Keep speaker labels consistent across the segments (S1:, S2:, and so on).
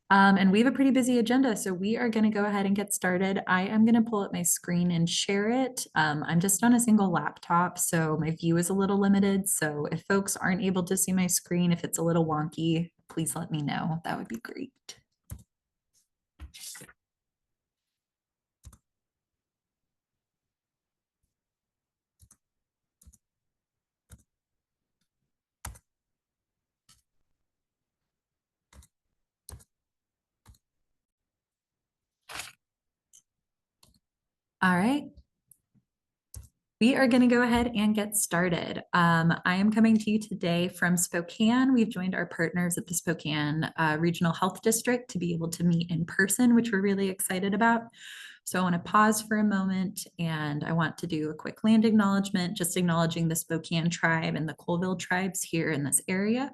S1: And we have a pretty busy agenda, so we are going to go ahead and get started. I am going to pull up my screen and share it. I'm just on a single laptop, so my view is a little limited. So if folks aren't able to see my screen, if it's a little wonky, please let me know. That would be great. All right. We are going to go ahead and get started. I am coming to you today from Spokane. We've joined our partners at the Spokane Regional Health District to be able to meet in person, which we're really excited about. So I want to pause for a moment and I want to do a quick land acknowledgement, just acknowledging the Spokane tribe and the Colville tribes here in this area.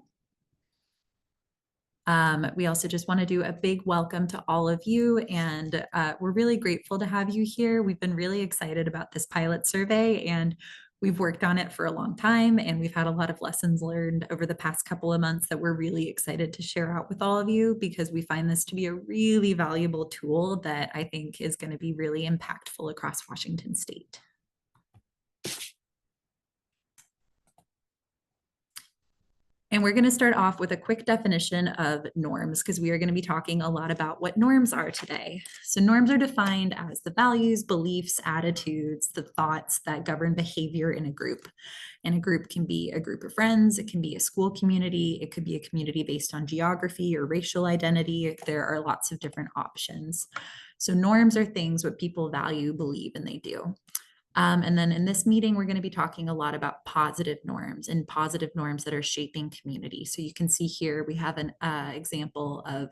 S1: We also just want to do a big welcome to all of you, and we're really grateful to have you here. We've been really excited about this pilot survey, and we've worked on it for a long time, and we've had a lot of lessons learned over the past couple of months that we're really excited to share out with all of you because we find this to be a really valuable tool that I think is going to be really impactful across Washington State. And we're going to start off with a quick definition of norms because we are going to be talking a lot about what norms are today. So norms are defined as the values, beliefs, attitudes, the thoughts that govern behavior in a group. And a group can be a group of friends, it can be a school community, it could be a community based on geography or racial identity. There are lots of different options. So norms are things what people value, believe, and they do. And then in this meeting, we're going to be talking a lot about positive norms and positive norms that are shaping community. So you can see here, we have an example of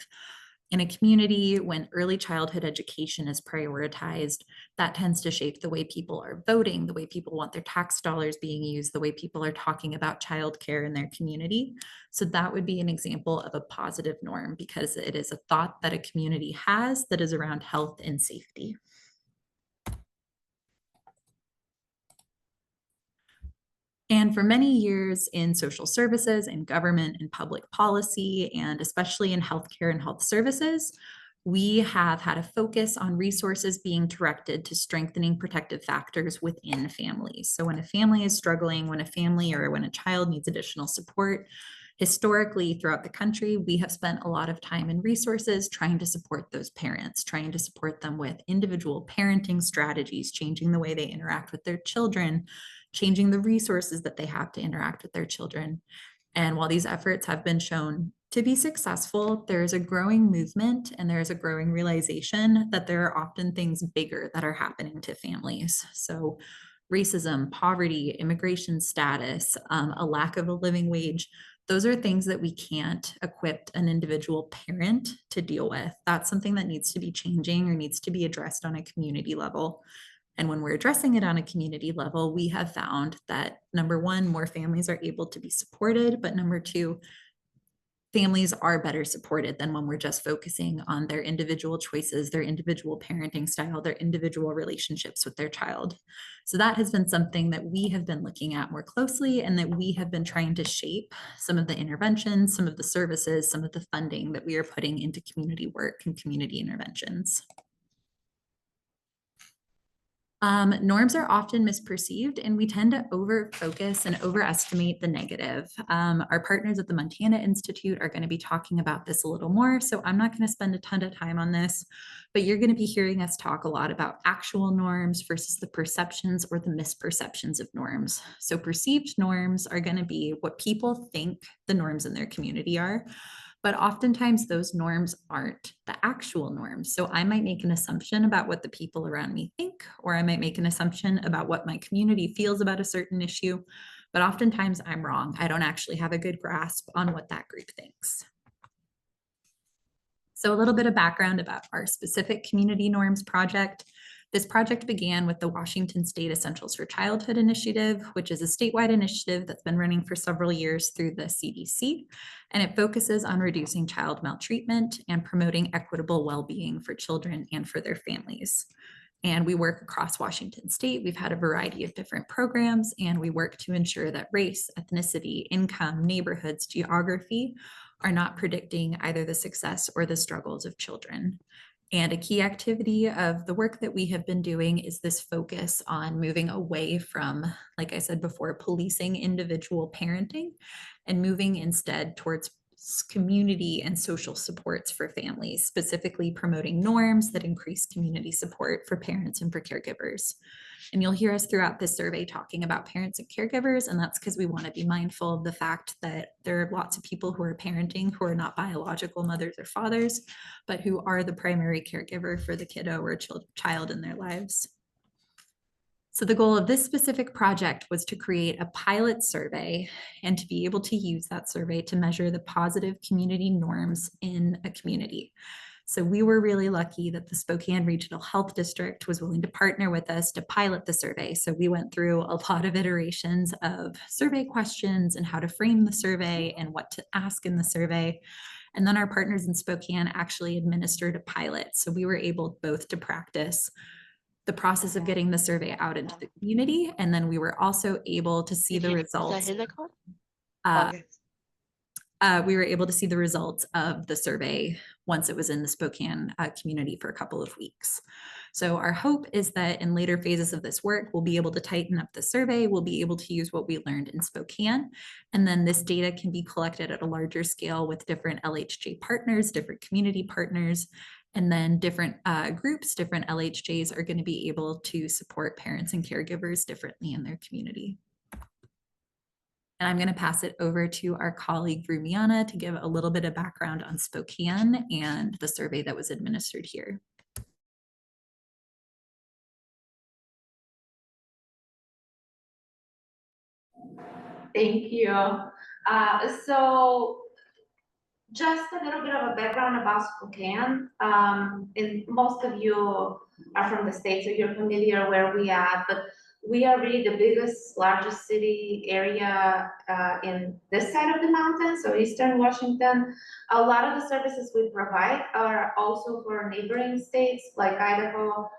S1: in a community when early childhood education is prioritized, that tends to shape the way people are voting, the way people want their tax dollars being used, the way people are talking about childcare in their community. So that would be an example of a positive norm because it is a thought that a community has that is around health and safety. And for many years in social services and government and public policy, and especially in healthcare and health services, we have had a focus on resources being directed to strengthening protective factors within families. So when a family is struggling, when a family or when a child needs additional support, historically throughout the country, we have spent a lot of time and resources trying to support those parents, trying to support them with individual parenting strategies, changing the way they interact with their children, changing the resources that they have to interact with their children. And while these efforts have been shown to be successful, there is a growing movement and there is a growing realization that there are often things bigger that are happening to families. So racism, poverty, immigration status, a lack of a living wage, those are things that we can't equip an individual parent to deal with. That's something that needs to be changing or needs to be addressed on a community level. And when we're addressing it on a community level, we have found that number one, more families are able to be supported, but number two, families are better supported than when we're just focusing on their individual choices, their individual parenting style, their individual relationships with their child. So that has been something that we have been looking at more closely and that we have been trying to shape some of the interventions, some of the services, some of the funding that we are putting into community work and community interventions. Norms are often misperceived and we tend to over focus and overestimate the negative. Our partners at the Montana Institute are going to be talking about this a little more, so I'm not going to spend a ton of time on this, but you're going to be hearing us talk a lot about actual norms versus the perceptions or the misperceptions of norms. So perceived norms are going to be what people think the norms in their community are. But oftentimes those norms aren't the actual norms. So I might make an assumption about what the people around me think, or I might make an assumption about what my community feels about a certain issue. But oftentimes I'm wrong. I don't actually have a good grasp on what that group thinks. So a little bit of background about our specific community norms project. This project began with the Washington State Essentials for Childhood Initiative, which is a statewide initiative that's been running for several years through the CDC, and it focuses on reducing child maltreatment and promoting equitable well-being for children and for their families. And we work across Washington state. We've had a variety of different programs, and we work to ensure that race, ethnicity, income, neighborhoods, geography are not predicting either the success or the struggles of children. And a key activity of the work that we have been doing is this focus on moving away from, like I said before, policing individual parenting and moving instead towards community and social supports for families, specifically promoting norms that increase community support for parents and for caregivers. And you'll hear us throughout this survey talking about parents and caregivers, and that's because we want to be mindful of the fact that there are lots of people who are parenting who are not biological mothers or fathers, but who are the primary caregiver for the kiddo or child in their lives. So the goal of this specific project was to create a pilot survey and to be able to use that survey to measure the positive community norms in a community. So we were really lucky that the Spokane Regional Health District was willing to partner with us to pilot the survey. So we went through a lot of iterations of survey questions and how to frame the survey and what to ask in the survey. And then our partners in Spokane actually administered a pilot. So we were able both to practice the process of getting the survey out into the community. And then we were also able to see the results. We were able to see the results of the survey once it was in the Spokane community for a couple of weeks. So our hope is that in later phases of this work, we'll be able to tighten up the survey. We'll be able to use what we learned in Spokane. And then this data can be collected at a larger scale with different LHJ partners, different community partners, and then different groups, different LHJs are going to be able to support parents and caregivers differently in their community. And I'm going to pass it over to our colleague Rumiana to give a little bit of background on Spokane and the survey that was administered here.
S2: Thank you. So just a little bit of a background about Spokane. And most of you are from the state, so you're familiar where we are, but we are really the biggest, largest city area in this side of the mountain, so Eastern Washington. A lot of the services we provide are also for neighboring states like Idaho.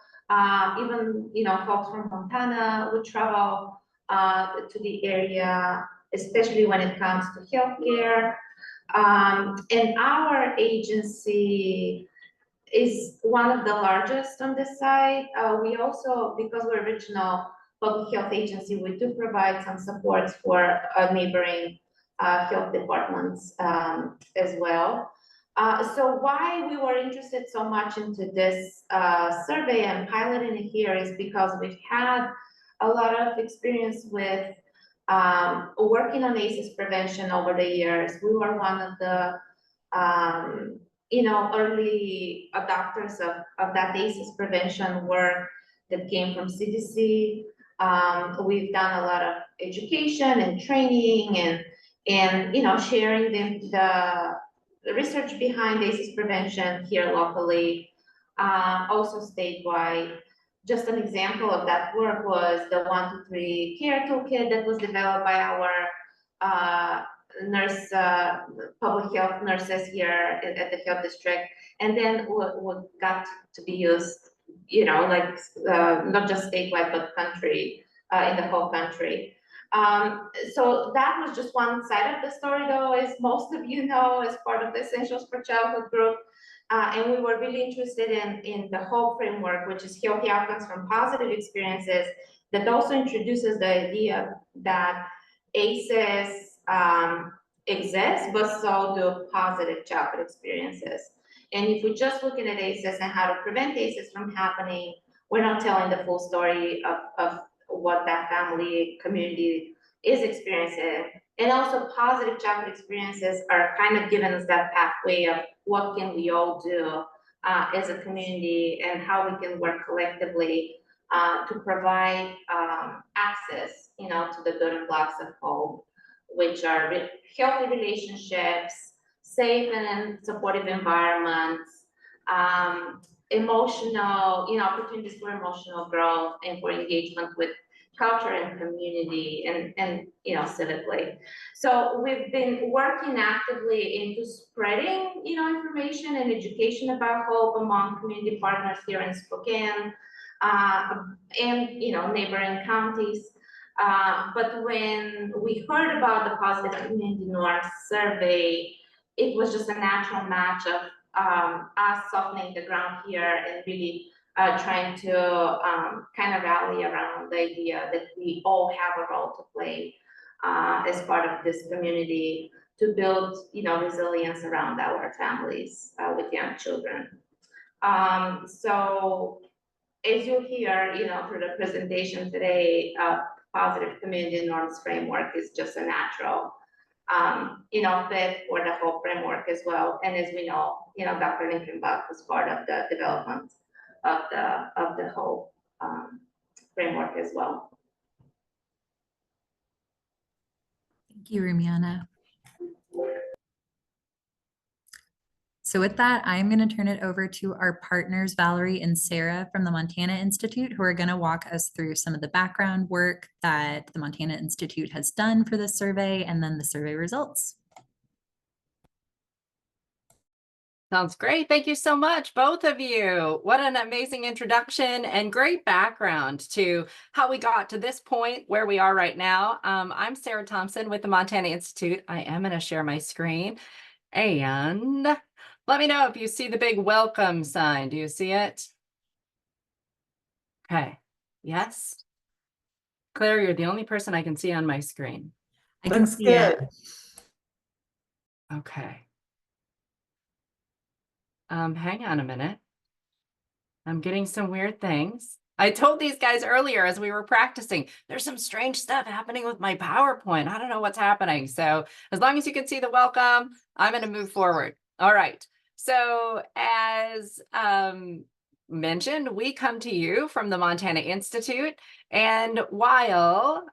S2: Even, folks from Montana would travel to the area, especially when it comes to healthcare. And our agency is one of the largest on this side. We also, because we're a regional public health agency, we do provide some supports for neighboring health departments as well. So why we were interested so much into this survey and piloting it here is because we've had a lot of experience with working on ACEs prevention over the years. We were one of the early adopters of that ACEs prevention work that came from CDC. We've done a lot of education and training and sharing the research behind ACEs prevention here locally, also statewide. Just an example of that work was the 1-2-3 care toolkit that was developed by our public health nurses here at the health district, and then what got to be used, not just statewide but country, in the whole country. So that was just one side of the story, though, as most of you know, as part of the Essentials for Childhood group. And we were really interested in the whole framework, which is healthy outcomes from positive experiences, that also introduces the idea that ACEs exist, but so do positive childhood experiences. And if we're just looking at ACEs and how to prevent ACEs from happening, we're not telling the full story of what that family community is experiencing. And also positive childhood experiences are kind of giving us that pathway of what can we all do as a community and how we can work collectively to provide access, to the building blocks of home, which are healthy relationships, safe and supportive environments, emotional, opportunities for emotional growth and for engagement with culture and community and civically. So we've been working actively into spreading, information and education about hope among community partners here in Spokane. and, neighboring counties. But when we heard about the Positive Community Norms survey, it was just a natural match of us softening the ground here and really trying to kind of rally around the idea that we all have a role to play as part of this community to build, resilience around our families with young children. So as you hear, through the presentation today, positive community norms framework is just a natural, fit for the whole framework as well. And as we know, Dr. Lincoln Buck was part of the development of the whole framework as well.
S1: Thank you, Rumiana. So with that, I'm going to turn it over to our partners, Valerie and Sarah from the Montana Institute, who are going to walk us through some of the background work that the Montana Institute has done for this survey and then the survey results.
S3: Sounds great. Thank you so much, both of you. What an amazing introduction and great background to how we got to this point where we are right now. I'm Sarah Thompson with the Montana Institute. I am going to share my screen and let me know if you see the big welcome sign. Do you see it? Okay. Yes. Claire, you're the only person I can see on my screen.
S1: I can see it.
S3: Okay. Hang on a minute. I'm getting some weird things. I told these guys earlier as we were practicing, there's some strange stuff happening with my PowerPoint. I don't know what's happening. So as long as you can see the welcome, I'm going to move forward. All right. So as mentioned, we come to you from the Montana Institute. And while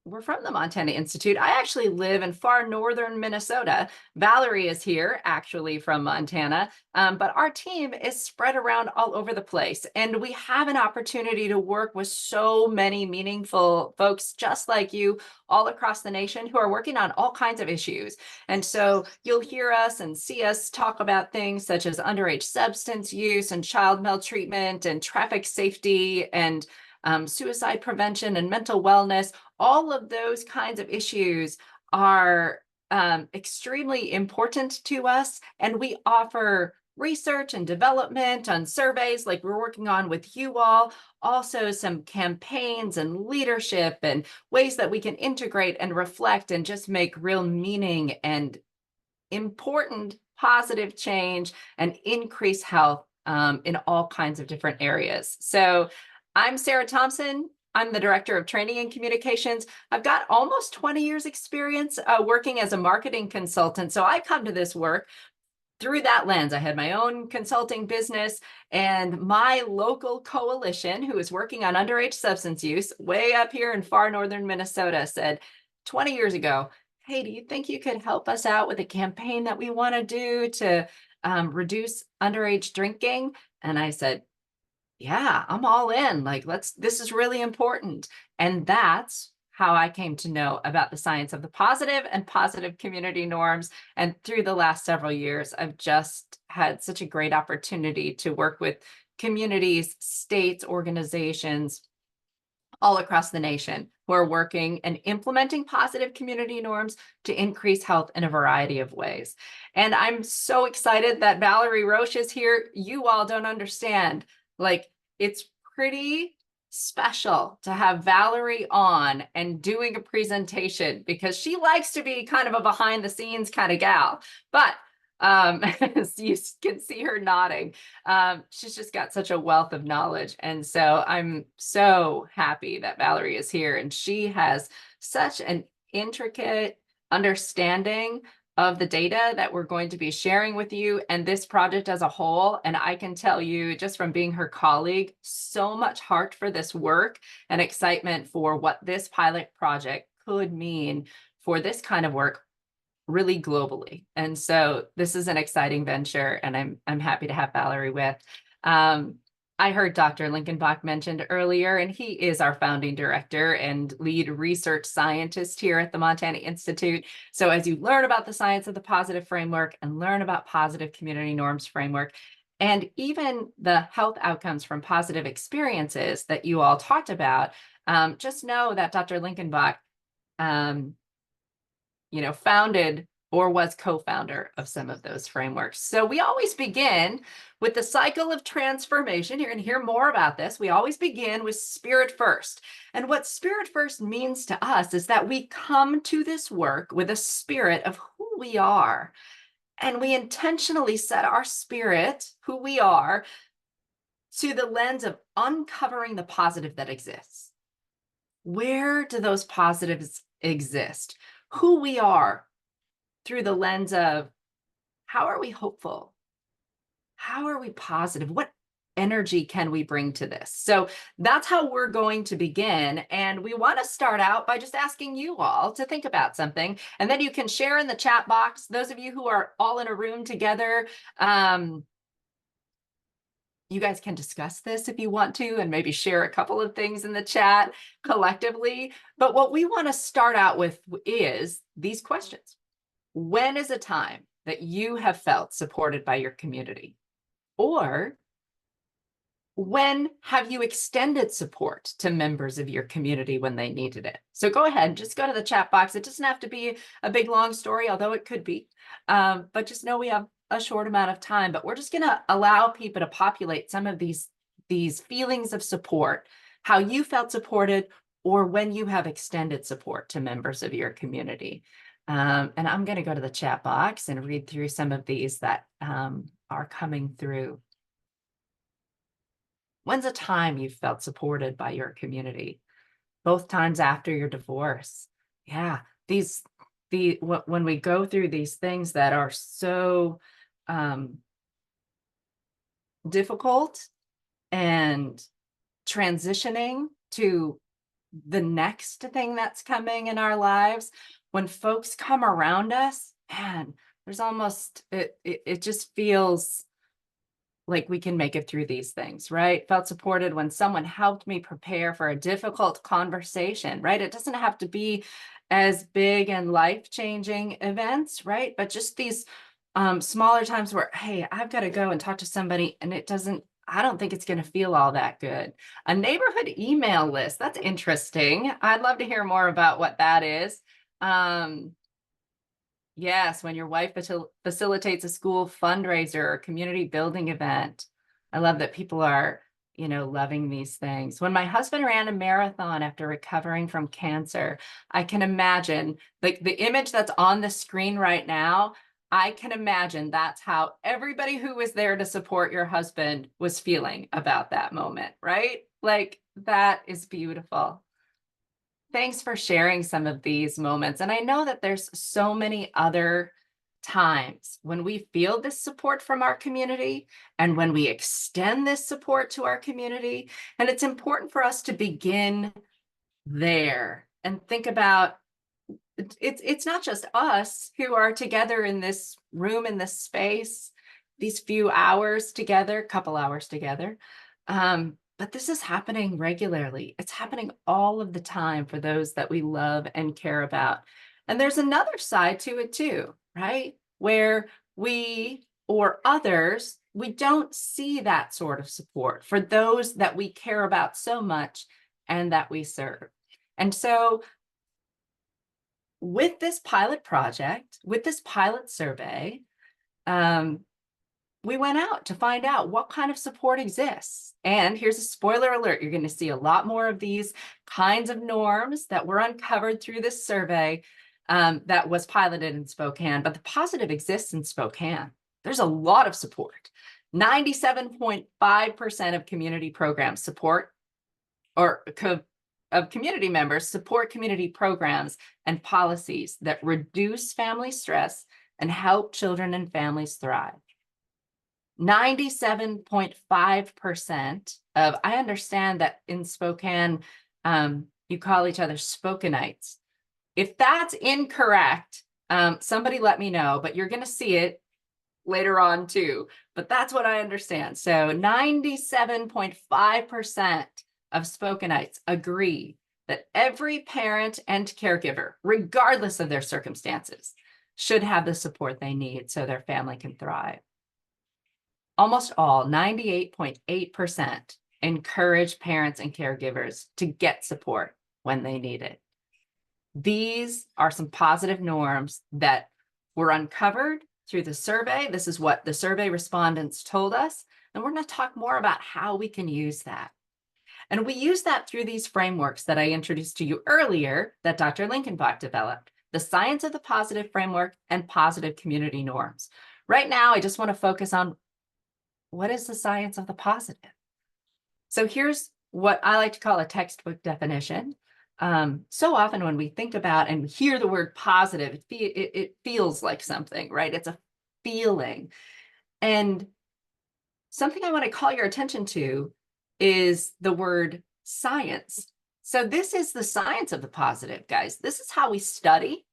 S3: we're from the Montana Institute, I actually live in far northern Minnesota. Valerie is here, actually from Montana, but our team is spread around all over the place. And we have an opportunity to work with so many meaningful folks just like you all across the nation who are working on all kinds of issues. And so you'll hear us and see us talk about things such as underage substance use and child maltreatment and traffic safety and suicide prevention and mental wellness. All of those kinds of issues are extremely important to us, and we offer research and development on surveys like we're working on with you all, also some campaigns and leadership and ways that we can integrate and reflect and just make real meaning and important positive change and increase health in all kinds of different areas. So I'm Sarah Thompson. I'm the Director of Training and Communications. I've got almost 20 years experience working as a marketing consultant. So I come to this work through that lens. I had my own consulting business, and my local coalition, who is working on underage substance use way up here in far northern Minnesota, said 20 years ago, hey, do you think you could help us out with a campaign that we want to do to reduce underage drinking? And I said, yeah, I'm all in. Like, this is really important. And that's how I came to know about the science of the positive and positive community norms. And through the last several years, I've just had such a great opportunity to work with communities, states, organizations all across the nation who are working and implementing positive community norms to increase health in a variety of ways. And I'm so excited that Valerie Roche is here. You all don't understand. Like, it's pretty special to have Valerie on and doing a presentation because she likes to be kind of a behind the scenes kind of gal. But as you can see her nodding, she's just got such a wealth of knowledge. And so I'm so happy that Valerie is here, and she has such an intricate understanding of the data that we're going to be sharing with you and this project as a whole. And I can tell you just from being her colleague, so much heart for this work and excitement for what this pilot project could mean for this kind of work really globally. And so this is an exciting venture, and I'm happy to have Valerie with. I heard Dr. Lincolnbach mentioned earlier, and he is our founding director and lead research scientist here at the Montana Institute. So as you learn about the science of the positive framework and learn about positive community norms framework, And even the health outcomes from positive experiences that you all talked about, just know that Dr. Linkenbach, founded or was co-founder of some of those frameworks. So we always begin with the cycle of transformation. You're going to hear more about this. We always begin with spirit first. And what spirit first means to us is that we come to this work with a spirit of who we are. And we intentionally set our spirit, who we are, to the lens of uncovering the positive that exists. Where do those positives exist? Who we are, through the lens of how are we hopeful? How are we positive? What energy can we bring to this? So that's how we're going to begin. And we want to start out by just asking you all to think about something. And then you can share in the chat box. Those of you who are all in a room together, you guys can discuss this if you want to, and maybe share a couple of things in the chat collectively. But what we want to start out with is these questions. When is a time that you have felt supported by your community? Or when have you extended support to members of your community when they needed it? So go ahead and just go to the chat box. It doesn't have to be a big, long story, although it could be. But just know we have a short amount of time, but we're just going to allow people to populate some of these feelings of support, how you felt supported, or when you have extended support to members of your community. And I'm going to go to the chat box and read through some of these that are coming through. When's a time you felt supported by your community? Both times after your divorce. Yeah, when we go through these things that are so difficult and transitioning to the next thing that's coming in our lives, when folks come around us, man, there's almost, it just feels like we can make it through these things, right? Felt supported when someone helped me prepare for a difficult conversation, right? It doesn't have to be as big and life-changing events, right? But just these smaller times where, hey, I've got to go and talk to somebody and I don't think it's going to feel all that good. A neighborhood email list, that's interesting. I'd love to hear more about what that is. Yes, when your wife facilitates a school fundraiser or community building event. I love that people are, loving these things. When my husband ran a marathon after recovering from cancer, I can imagine the image that's on the screen right now. I can imagine that's how everybody who was there to support your husband was feeling about that moment, right? Like, that is beautiful. Thanks for sharing some of these moments. And I know that there's so many other times when we feel this support from our community and when we extend this support to our community. And it's important for us to begin there and think about it's not just us who are together in this room, in this space, these few hours together, couple hours together. But this is happening regularly. It's happening all of the time for those that we love and care about. And there's another side to it too, right? Where we or others, we don't see that sort of support for those that we care about so much and that we serve. And so with this pilot project, with this pilot survey, we went out to find out what kind of support exists. And here's a spoiler alert. You're going to see a lot more of these kinds of norms that were uncovered through this survey that was piloted in Spokane. But the positive exists in Spokane. There's a lot of support. 97.5% of community programs support, or of community members support community programs and policies that reduce family stress and help children and families thrive. 97.5% of, I understand that in Spokane, you call each other Spokanites. If that's incorrect, somebody let me know, but you're going to see it later on too. But that's what I understand. So 97.5% of Spokanites agree that every parent and caregiver, regardless of their circumstances, should have the support they need so their family can thrive. almost all, 98.8%, encourage parents and caregivers to get support when they need it. These are some positive norms that were uncovered through the survey. This is what the survey respondents told us. And we're going to talk more about how we can use that. And we use that through these frameworks that I introduced to you earlier that Dr. Linkenbach developed, the science of the positive framework and positive community norms. Right now, I just want to focus on what is the science of the positive. So here's what I like to call a textbook definition. So often when we think about and hear the word positive, it feels like something, right? It's a feeling. And something I want to call your attention to is the word science. So this is the science of the positive, guys. This is how we study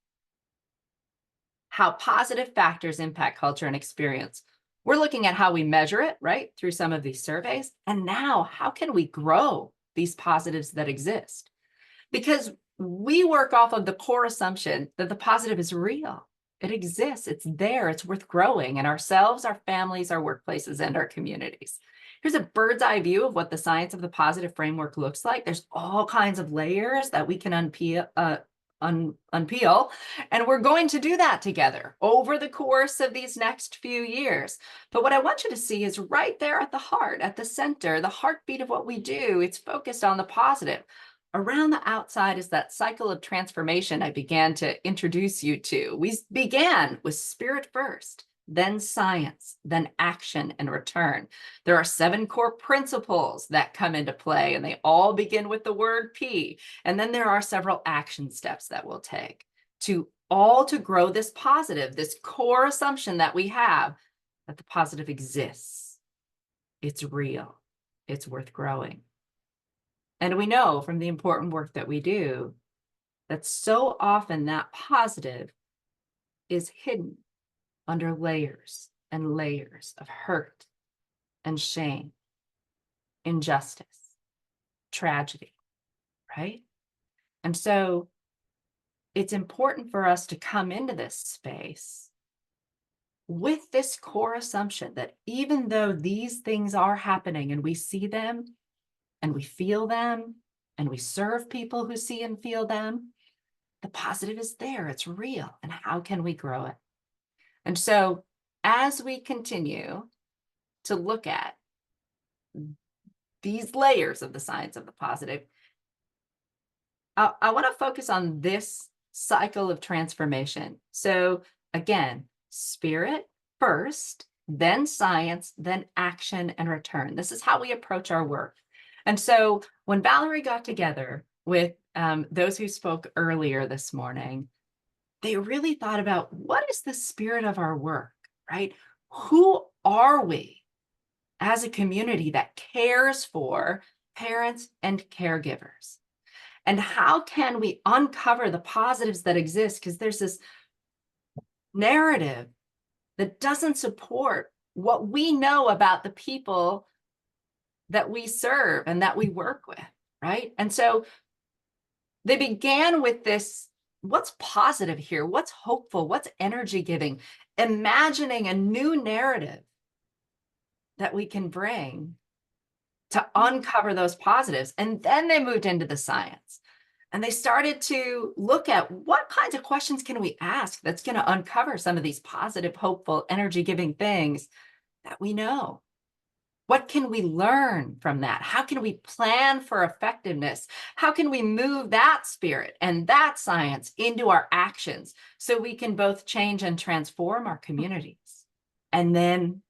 S3: how positive factors impact culture and experience. We're looking at how we measure it, right, through some of these surveys. And now, how can we grow these positives that exist? Because we work off of the core assumption that the positive is real. It exists, it's there, it's worth growing in ourselves, our families, our workplaces, and our communities. Here's a bird's eye view of what the science of the positive framework looks like. There's all kinds of layers that we can unpeel, and we're going to do that together over the course of these next few years. But what I want you to see is right there at the heart, at the center, the heartbeat of what we do. It's focused on the positive. Around the outside is that cycle of transformation I began to introduce you to. We began with spirit first, then science, then action and return. There are 7 core principles that come into play, and they all begin with the word P. And then there are several action steps that we'll take to grow this positive, this core assumption that we have that the positive exists. It's real. It's worth growing. And we know from the important work that we do that so often that positive is hidden under layers and layers of hurt and shame, injustice, tragedy, right? And so it's important for us to come into this space with this core assumption that even though these things are happening and we see them, and we feel them, and we serve people who see and feel them, the positive is there, it's real, and how can we grow it? And so as we continue to look at these layers of the science of the positive, I want to focus on this cycle of transformation. So again, spirit first, then science, then action and return. This is how we approach our work. And so when Valerie got together with those who spoke earlier this morning, they really thought about what is the spirit of our work, right? Who are we as a community that cares for parents and caregivers? And how can we uncover the positives that exist? Because there's this narrative that doesn't support what we know about the people that we serve and that we work with, right? And so they began with this, what's positive here? What's hopeful? What's energy giving? Imagining a new narrative that we can bring to uncover those positives. And then they moved into the science. And they started to look at what kinds of questions can we ask that's going to uncover some of these positive, hopeful, energy-giving things that we know. What can we learn from that? How can we plan for effectiveness? How can we move that spirit and that science into our actions so we can both change and transform our communities? And then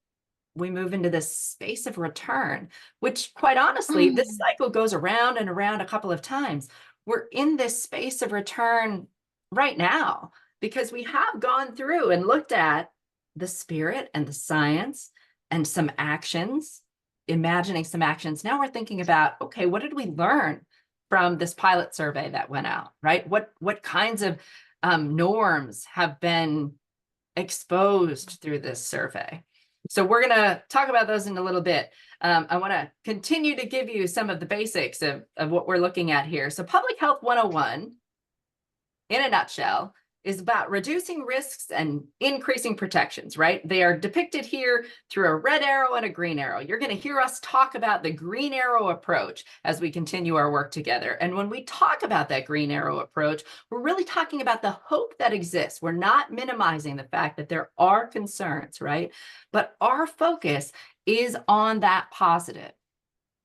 S3: we move into this space of return, which quite honestly, this cycle goes around and around a couple of times. We're in this space of return right now because we have gone through and looked at the spirit and the science and some actions, imagining some actions. Now we're thinking about, okay, what did we learn from this pilot survey that went out, right? What kinds of norms have been exposed through this survey? So we're going to talk about those in a little bit. I want to continue to give you some of the basics of what we're looking at here. So Public Health 101, in a nutshell, is about reducing risks and increasing protections, right? They are depicted here through a red arrow and a green arrow. You're going to hear us talk about the green arrow approach as we continue our work together. And when we talk about that green arrow approach, we're really talking about the hope that exists. We're not minimizing the fact that there are concerns, right? But our focus is on that positive.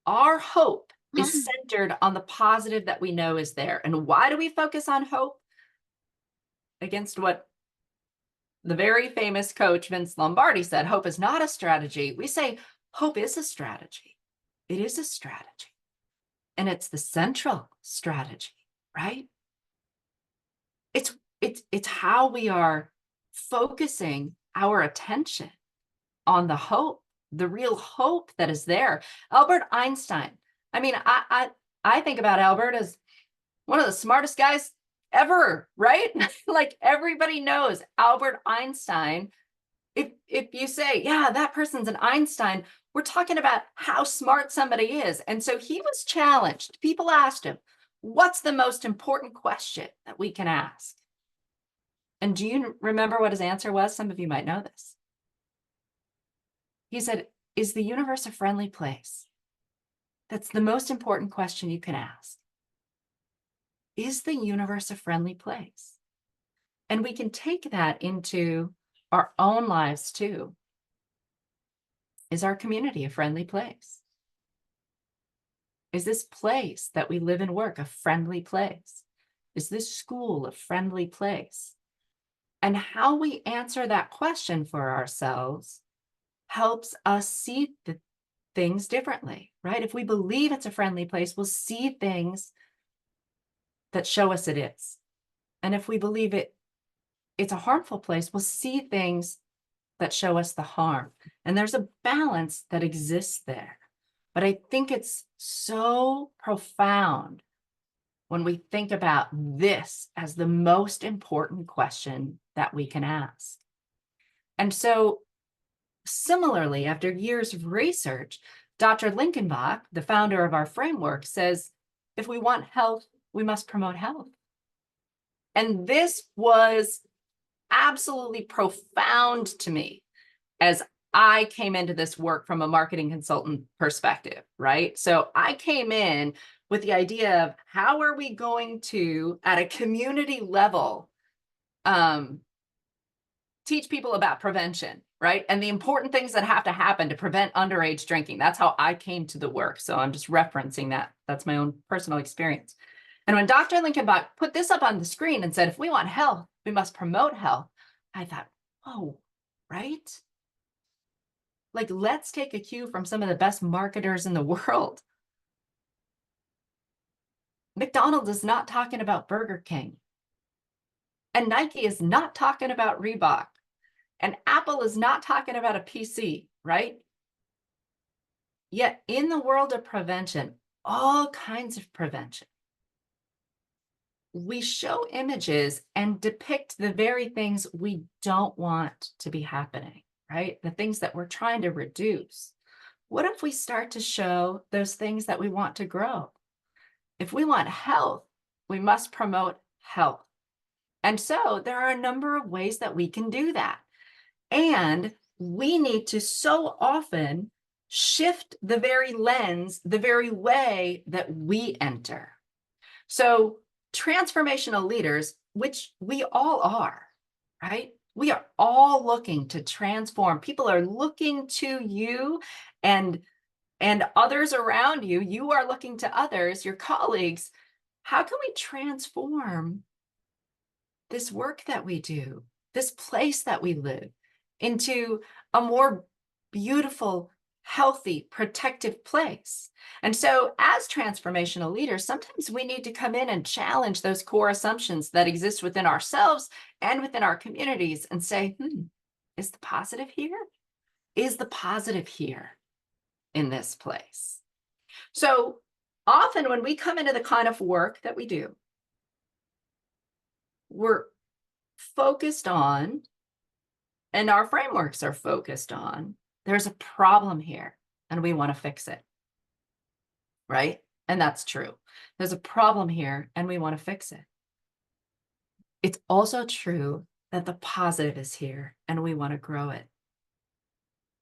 S3: Our hope is centered on the positive that we know is there. And why do we focus on hope? Against what the very famous coach Vince Lombardi said, hope is not a strategy. We say hope is a strategy. It is a strategy. And it's the central strategy, right? It's how we are focusing our attention on the hope, the real hope that is there. Albert Einstein. I mean, I think about Albert as one of the smartest guys ever, right? Like everybody knows Albert Einstein. If you say, yeah, that person's an Einstein, we're talking about how smart somebody is. And so he was challenged. People asked him, what's the most important question that we can ask? And do you remember what his answer was? Some of you might know this. He said, is the universe a friendly place? That's the most important question you can ask. Is the universe a friendly place? And we can take that into our own lives too. Is our community a friendly place? Is this place that we live and work a friendly place? Is this school a friendly place? And how we answer that question for ourselves helps us see the things differently, right? If we believe it's a friendly place, we'll see things that show us it is. And if we believe it's a harmful place, we'll see things that show us the harm. And there's a balance that exists there. But I think it's so profound when we think about this as the most important question that we can ask. And so similarly, after years of research, Dr. Linkenbach, the founder of our framework, says, if we want health, we must promote health. And this was absolutely profound to me as I came into this work from a marketing consultant perspective, right? So I came in with the idea of how are we going to, at a community level, teach people about prevention, right? And the important things that have to happen to prevent underage drinking. That's how I came to the work. So I'm just referencing that. That's my own personal experience. And when Dr. Linkenbach put this up on the screen and said, if we want health, we must promote health, I thought, oh, right? Like, let's take a cue from some of the best marketers in the world. McDonald's is not talking about Burger King. And Nike is not talking about Reebok. And Apple is not talking about a PC, right? Yet in the world of prevention, all kinds of prevention, we show images and depict the very things we don't want to be happening, right? The things that we're trying to reduce. What if we start to show those things that we want to grow? If we want health, we must promote health. And so there are a number of ways that we can do that. And we need to so often shift the very lens, the very way that we enter. So transformational leaders, which we all are, right? We are all looking to transform. People are looking to you and others around you. You are looking to others, your colleagues. How can we transform this work that we do, this place that we live, into a more beautiful, healthy, protective place? And so as transformational leaders, sometimes we need to come in and challenge those core assumptions that exist within ourselves and within our communities and say, is the positive here? Is the positive here in this place? So often when we come into the kind of work that we do, we're focused on, and our frameworks are focused on, there's a problem here and we want to fix it, right? And that's true. There's a problem here and we want to fix it. it's also true that the positive is here and we want to grow it.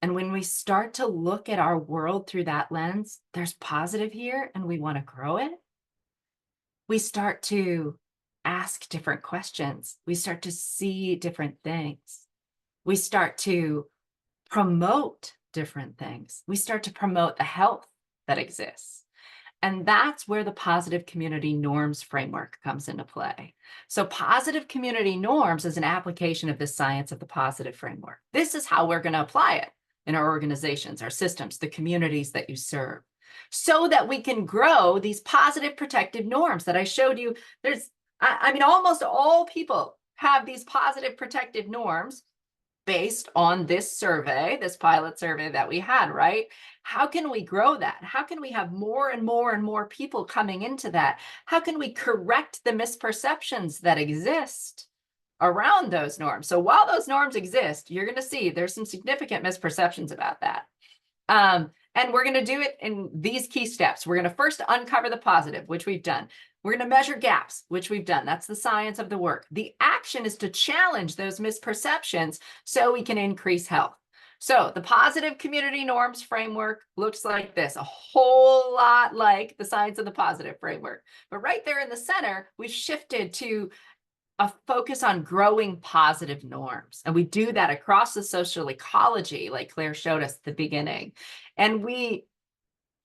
S3: And when we start to look at our world through that lens, there's positive here and we want to grow it. We start to ask different questions. We start to see different things. We start to promote different things. We start to promote the health that exists. And that's where the positive community norms framework comes into play. So positive community norms is an application of the science of the positive framework. This is how we're going to apply it in our organizations, our systems, the communities that you serve, so that we can grow these positive protective norms that I showed you. I mean, almost all people have these positive protective norms based on this survey, this pilot survey that we had, right? How can we grow that? How can we have more and more and more people coming into that? How can we correct the misperceptions that exist around those norms? So while those norms exist, you're going to see there's some significant misperceptions about that. And we're going to do it in these key steps. We're going to first uncover the positive, which we've done. We're going to measure gaps, which we've done. That's the science of the work. The action is to challenge those misperceptions so we can increase health. So the positive community norms framework looks like this, a whole lot like the science of the positive framework. But right there in the center, we've shifted to a focus on growing positive norms. And we do that across the social ecology, like Claire showed us at the beginning. And we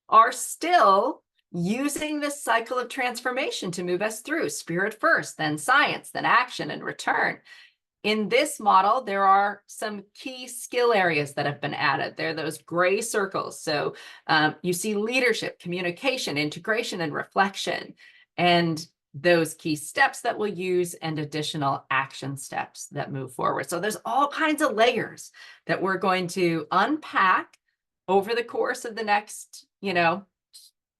S3: are still using this cycle of transformation to move us through spirit first, then science, then action and return. In this model, there are some key skill areas that have been added. They're those gray circles. So you see leadership, communication, integration, and reflection, and those key steps that we'll use and additional action steps that move forward. So there's all kinds of layers that we're going to unpack over the course of the next,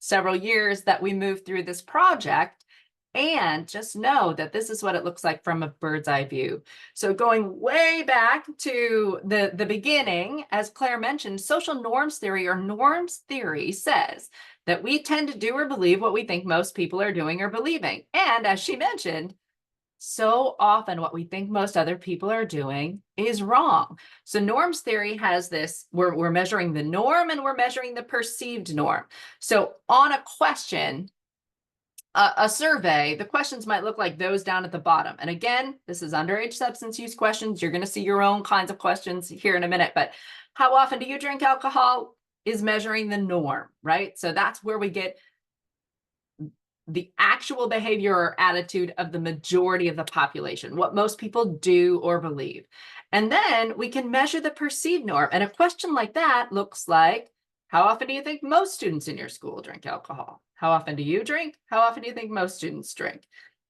S3: several years that we move through this project. And just know that this is what it looks like from a bird's eye view. So going way back to the beginning, as Claire mentioned, social norms theory or norms theory says that we tend to do or believe what we think most people are doing or believing. And as she mentioned, so often what we think most other people are doing is wrong. So norms theory has this, we're measuring the norm and we're measuring the perceived norm. So on a question, a survey, the questions might look like those down at the bottom. And again, this is underage substance use questions. You're going to see your own kinds of questions here in a minute, but how often do you drink alcohol is measuring the norm, right? So that's where we get the actual behavior or attitude of the majority of the population, what most people do or believe. And then we can measure the perceived norm. And a question like that looks like, how often do you think most students in your school drink alcohol? How often do you drink? How often do you think most students drink?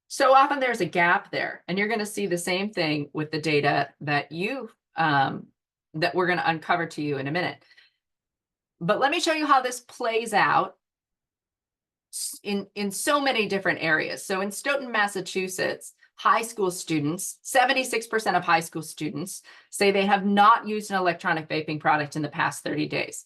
S3: So often there's a gap there, and you're going to see the same thing with the data that that we're going to uncover to you in a minute. But let me show you how this plays out in so many different areas. So in Stoughton, Massachusetts, high school students, 76% of high school students say they have not used an electronic vaping product in the past 30 days.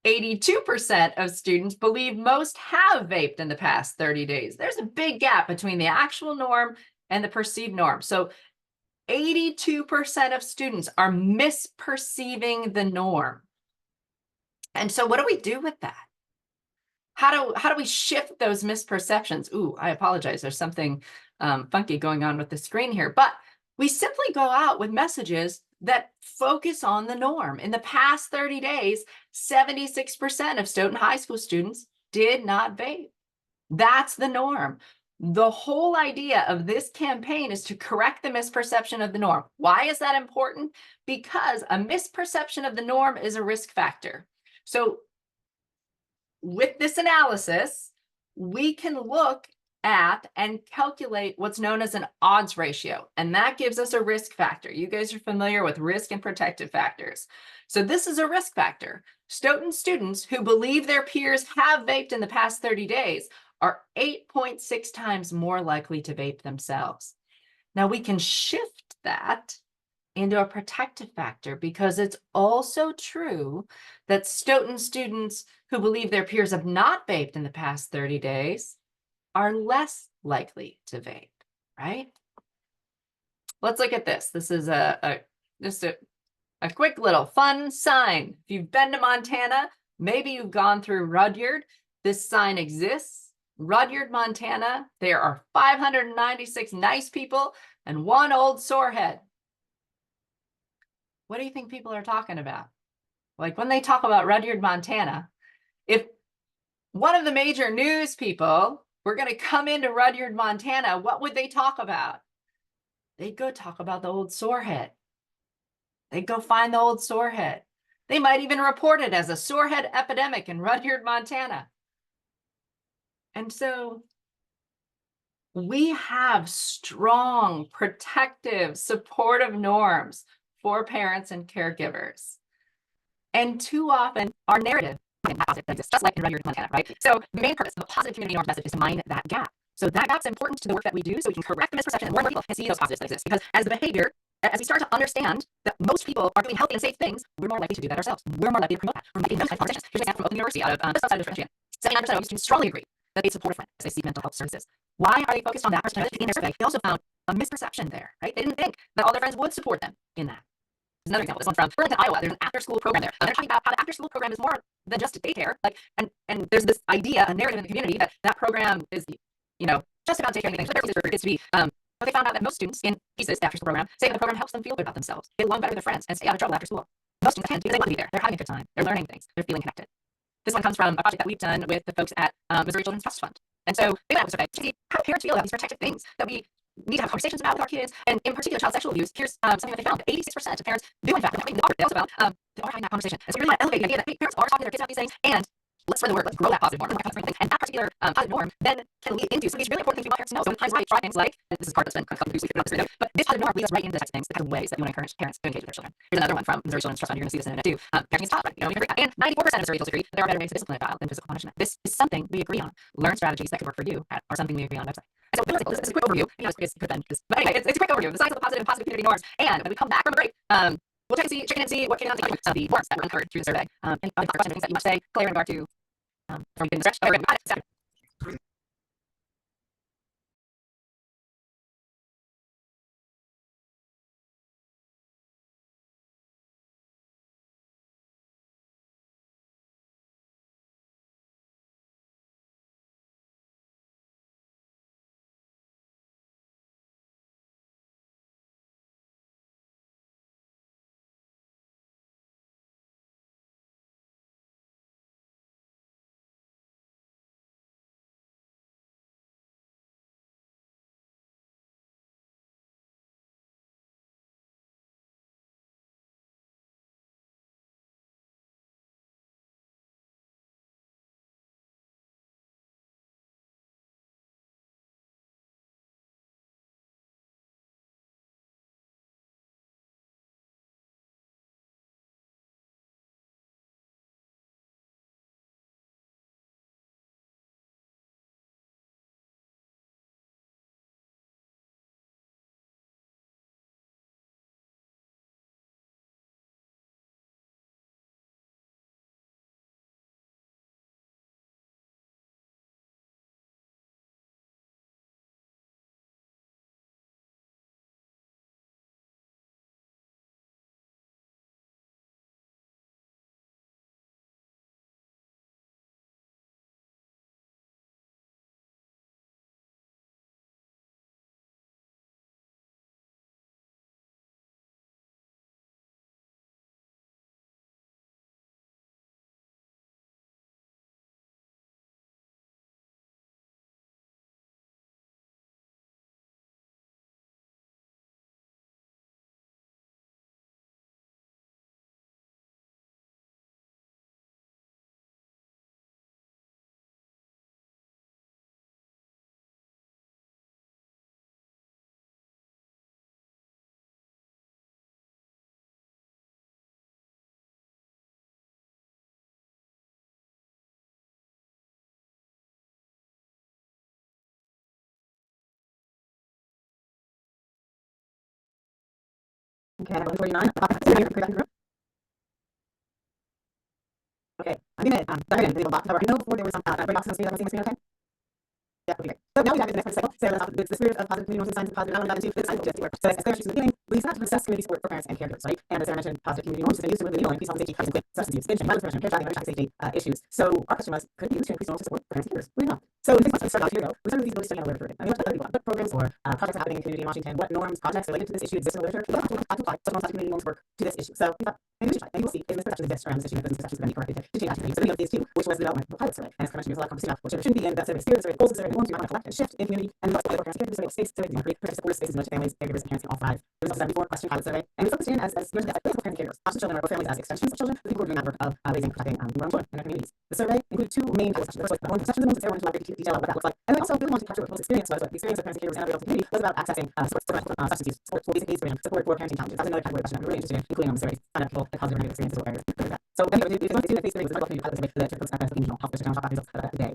S3: 82% of students believe most have vaped in the past 30 days. There's a big gap between the actual norm and the perceived norm. So 82% of students are misperceiving the norm. And so what do we do with that? How do we shift those misperceptions? Ooh, I apologize. There's something funky going on with the screen here, but we simply go out with messages that focus on the norm. In the past 30 days, 76% of Stoughton High School students did not vape. That's the norm. The whole idea of this campaign is to correct the misperception of the norm. Why is that important? Because a misperception of the norm is a risk factor. So with this analysis, we can look at and calculate what's known as an odds ratio, and that gives us a risk factor. You guys are familiar with risk and protective factors. So this is a risk factor. Stoughton students who believe their peers have vaped in the past 30 days are 8.6 times more likely to vape themselves. Now we can shift that into a protective factor because it's also true that Stoughton students who believe their peers have not vaped in the past 30 days are less likely to vape. right? Let's look at this. This is just a quick little fun sign. If you've been to Montana, maybe you've gone through Rudyard. This sign exists. Rudyard, Montana. There are 596 nice people and one old sorehead. What do you think people are talking about? Like when they talk about Rudyard, Montana, if one of the major news people were going to come into Rudyard, Montana, what would they talk about? They'd go talk about the old sorehead. They'd go find the old sorehead. They might even report it as a sorehead epidemic in Rudyard, Montana. And so we have strong, protective, supportive norms for parents and caregivers. And too often, our narrative exists just like in Rudyard, Montana, right? So the main purpose of a positive community norms message is to mine that gap. So that gap's important to the work that we do, so we can correct the misperception and more people can see those positives that exist. Because as the behavior, as we start to understand that most people are doing healthy and safe things, we're more likely to do that ourselves. We're more likely to promote that. We're making those types of conversations. Here's an example from Open University out of just outside of Michigan. 79% of students strongly agree that they support a friend as they seek mental health services. Why are they focused on that percentage in their survey? They also found a misperception there, right? They didn't think that all their friends would support them in that. There's another example. This one's from Burlington, Iowa. There's an after-school program there. They're talking about how the after-school program is more than just daycare. Like, and there's this idea, a narrative in the community that program is, just about daycare and things. So they're for kids to be. But they found out that most students in pieces, the after-school program, say that the program helps them feel good about themselves, get along better with their friends, and stay out of trouble after school. Most students attend because they want to be there. They're having a good time. They're learning things. They're feeling connected. This one comes from a project that we've done with the folks at Missouri Children's Trust Fund. And so they went out with a survey to see how parents feel about these protective things that we need to have conversations about with our kids, and in particular child sexual abuse. Here's something that they found: 86% of parents do in fact, they also found they are having that conversation. And so we really want to elevate the idea that hey, parents are talking to their kids about these things, and let's spread the word, let's grow that positive norm. And that particular positive norm then can lead into some of these really important things we want parents to know. So when times right, try things like, and this is part that's been kind of loosely throughout this video, but this positive norm leads us right into the types of things, the kind of ways that you want to encourage parents to engage with their children. Here's another one from Missouri Children's Trust Fund. You're going to see this in a minute too. Parenting is taught, right? And 94% of Missouri adults agree that there are better ways to discipline a child than physical punishment. This is something we agree on. Learn strategies that could work for you are something we agree on the website. And so this is a quick overview. But anyway, it's a quick overview of the science of the positive and positive community norms. And when we come back from the break, we'll check and see what came out of the norms that were uncovered through the survey. Any other questions, things that you want to say, Claire, in regard to from getting the stretch? Oh, we're got it.
S4: Okay, I believe 49. Okay, I'm gonna, I know before there was some, break box on the screen, okay? Yeah, okay, great. So now we dive into the next cycle. So let's talk about the spirit of positive community norms and signs of positive development into the cycle of work. So as Claire mentioned in the beginning, we set out to assess community support for parents and caregivers, right? And as Sarah mentioned, positive community norms have been used to move the needle and increase health and safety, crisis and substance use, binge, violence prevention, care trafficking, and other safety issues. So our question was, could it be used to increase norms to support parents and caregivers? We don't know. So in this month, we started off here, we started with these ability study on the literature. And we looked at other people, what programs or projects are happening in the community in Washington, what norms, projects related to this issue exist in the literature, what how to apply such norms, such community norms work to this issue. So we thought, maybe we should try. And you will see if misperceptions exist around this issue, and if those misperceptions can be corrected to change actions. So the video of these two, which was the development of a pilot survey. And as I mentioned, there's a lot of conversation about what should be in that survey spirit, survey goals, survey norms, you might want to collect and shift in community, and what's the parents and caregivers, survey states, survey, create supportive spaces in which families, caregivers, and parents can all thrive. There was also that before question pilot survey, and we focused in as mentioned as parents and caregivers, foster children or families as extensions of children, the people who are doing that work of raising, protecting, newborn children in their communities. The survey included two main pilot sessions. The first was the sessions, and the second one wanted to detail what that looks like. And then also really wanted to capture what people's experience was, what the experience of parents and caregivers in every community was about accessing support for substance use, support for basic needs provision, support for parenting challenges. That's another category question that we're really interested in, including on the surveys, find out people that positive negative experiences or barriers. So then we did the phase 3 was the community pilot survey that folks at the community health district and talk about results of that today.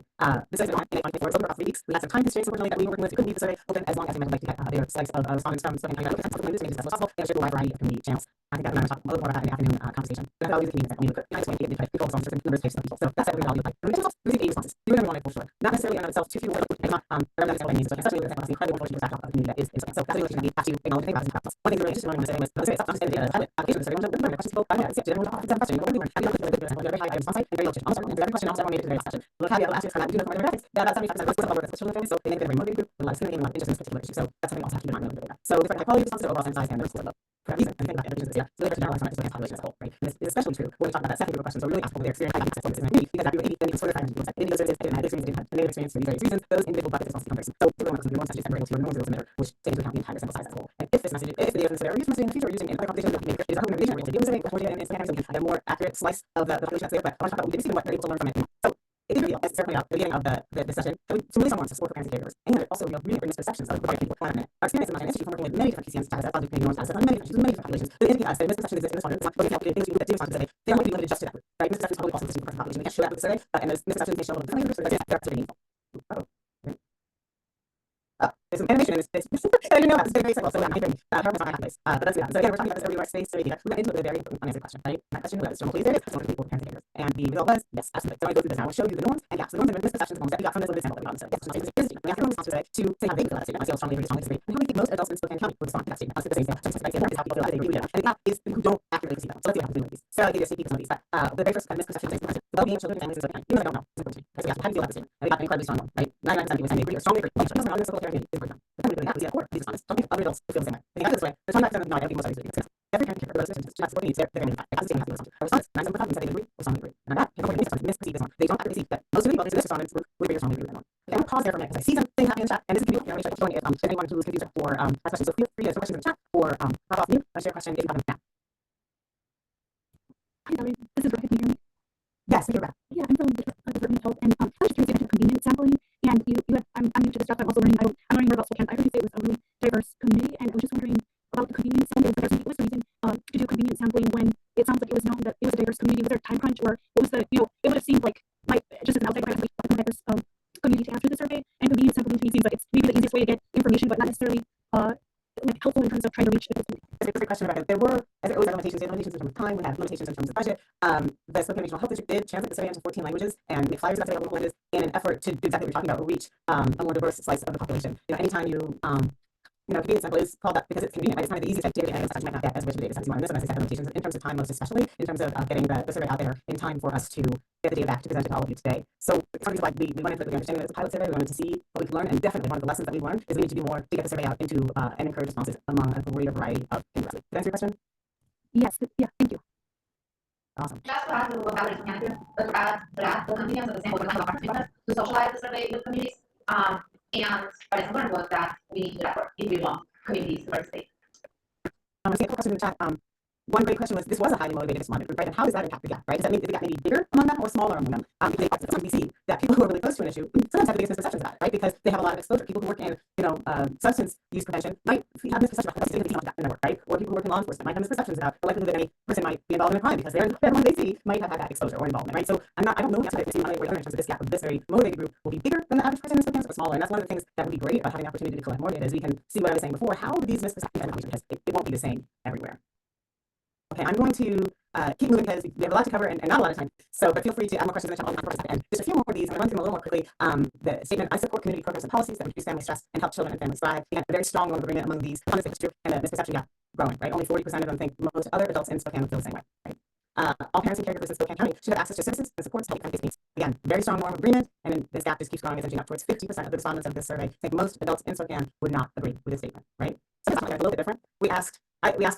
S4: This is on in 2024. It's over about 3 weeks. We had some time constraints, unfortunately, that we were working with. We couldn't leave the survey open as long as we might like to get their slides of respondents from Spokane County to make this as possible and share a wide variety of community channels. I think that we're going to talk a little more about in the afternoon conversation. But that's how we use the community. I mean, we could explain the control of certain numbers of people. So that's how we value like we receive 8 responses. Do whatever we want for sure. Not necessarily in itself too few words. It's not representative of any especially with the incredibly wonderful backdrop of the community that is in. So that's a relation that we have to acknowledge and think about. One thing really interesting when I say was the survey itself, understand the data, application of the survey, one of the questions people find out, it's everyone has a question, you know, everyone has a very high item response rate and very low change. Almost every question, almost everyone made it to the very last question. Look how the last year's time, we do know from our demographics that about 75% of us with children and families, so they make it a very motivated group with a lot of student and a lot of interest in this particular issue. So that's something we also have to keep in mind when we look at that. So different high quality responses, overall sample size, and the score low. For that reason, and think about the evidence that's here. So they're generalized on just looking at population as a whole, right? And this is especially true when we talk about that second group of questions. So we really ask people their experience, how access to this in their community, because that people maybe sort of find people like individual services, they didn't have experience, they didn't have negative experience for these various reasons. Those individual buckets responses become very so typically when it comes to the norms, such as we're able to norms and limiter, which take into account the entire sample size as a whole. And if this message, if the data from the survey are used in the future or using in other competitions, is our recommendation, we're able to deal with it, more data, and it's kind of have a more accurate slice of the population that's there. But I want to talk about what we did see and what we're able to learn from it. So it is a real, as certainly at the beginning of the session, that we some really some norms to support for parents and caregivers, and also real misperceptions of what people plan. Our experience in my industry from working with many different PCN status, positive community norms, status, on many different issues, many different populations, but indicate us that misperceptions exist in this one. It's not because we have to do responses today. They don't be limited just to that group, right? Misperceptions probably also exist in the population. We can't show that with the survey, and those misperceptions may show a little differently, but they're absolutely meaningful. There's some animation in this. I didn't know that. This is very simple. So I'm not hearing PowerPoint's not my place. But that's good. So again, we're talking about this everywhere space survey data. We got into it with a very important unanswered question, right? And that question was, please, there is someone people parents and caregivers. And the result was, yes, absolutely. So I'm going to go through this now. We'll show you the norms and gaps. The norms and misperceptions that we got from this little sample that we got on the survey. Yes, we have to response today to say how they feel about that statement. I feel strongly, really strongly disagree. And how we think most adults in Spokane County would respond to that statement. That's the same thing. Just like is how people feel about it. They really do. And the gap is people who don't accurately perceive them. So let's see what happens with these. So I'll give you a sneak peek of some of these. But the very first kind of misperception is the well-being of children and families in Spokane County. Even though I don't know, it's important to me. So we have to feel about this statement. And we got an incredibly strong one, right? 99% of people saying they agree or strongly agree. Well, children are support community is important. But then we really have to see that core. These respondents don't think other adults feel the same way. They got it this way. There's 25% of no, I don't think most others do. Every parent caregiver, those decisions, support needs, they're going to be that's the same as the response. Our response, 97% said they agree or strongly agree. And that, people misperceive this one. They don't accurately see that most of the people in this respondents would agree or strongly agree with that one. Okay, I'm going to pause there for a minute because I see something happening in the chat, and this is going to be okay. I'm going to showing if anyone who is confused or ask questions. So feel free to throw questions in the chat or pop off mute. Share a question if you have them now.
S5: Hi, Valerie. This is Rebecca. Can you hear me?
S4: Yes, we hear that.
S5: Yeah, I'm from the Department of Health, and I was just curious about convenience sampling. And you had, I'm new to this stuff. I'm also learning. I'm learning more about Spokane. I heard you say it was a really diverse community, and I was just wondering about the convenience sampling. Was there some reason to do convenience sampling when it sounds like it was known that it was a diverse community? Was there a time crunch, or what was the it would have seemed like just as an outsider, a diverse community to answer the survey? And convenience sampling to me seems like it's maybe the easiest way to get information, but not necessarily helpful in terms of trying to reach the people.
S4: That's a great question, Rebecca. There were, as it always had limitations, in terms of time, we had limitations in terms of budget. The Spokane Regional Health District did translate the survey into 14 languages and make flyers about available languages in an effort to do exactly what you're talking about, reach a more diverse slice of the population. Anytime you convenience sample is called that because it's convenient, right? It's kind of the easiest data analysis you might not get as rich data sets you want. And this one has limitations in terms of time, most especially in terms of getting the survey out there in time for us to get the data back to present to all of you today. So it's one of these why we went into it with the understanding that it's a pilot survey. We wanted to see what we could learn, and definitely one of the lessons that we learned is we need to do more to get the survey out into and encourage responses among a greater variety of people. Did that answer your question?
S5: Yes. Yeah. Thank you.
S4: Awesome.
S2: Just to add to what Valerie's saying here, but to add the convenience of the sample was kind of to socialize the survey with communities. And what I learned was that we need to do that work if we want communities to participate.
S4: I see a couple questions in the chat. One great question was, this was a highly motivated respondent group, right? And how does that impact the gap, right? Does that mean the gap may be bigger among them or smaller among them? Sometimes we see that people who are really close to an issue sometimes have the biggest misperceptions about it, right? Because they have a lot of exposure. People who work in, substance use prevention might have misperceptions about the that in their work, right? Or people who work in law enforcement might have misperceptions about the likelihood that any person might be involved in a crime because everyone they see might have had that exposure or involvement, right? So I don't know the answer to this. In terms of this gap of this very motivated group will be bigger than the average person in Spokane or smaller. And that's one of the things that would be great about having the opportunity to collect more data is we can see what I was saying before, how these misperceptions, it won't be the same everywhere. Okay, I'm going to keep moving because we have a lot to cover and not a lot of time. So, but feel free to add more questions in the chat. I'll answer and just a few more of these. I'm going to run through them a little more quickly. The statement: I support community programs and policies that reduce family stress and help children and families thrive. Again, a very strong norm of agreement among these. It's true, and the misperception gap growing. Right, only 40% of them think most other adults in Spokane feel the same way. Right. All parents and caregivers in Spokane County should have access to services and supports to help families needs. Again, very strong norm of agreement, and this gap just keeps growing, as edging up towards 50% of the respondents of this survey think most adults in Spokane would not agree with this statement. Right. So it's a little bit different. We asked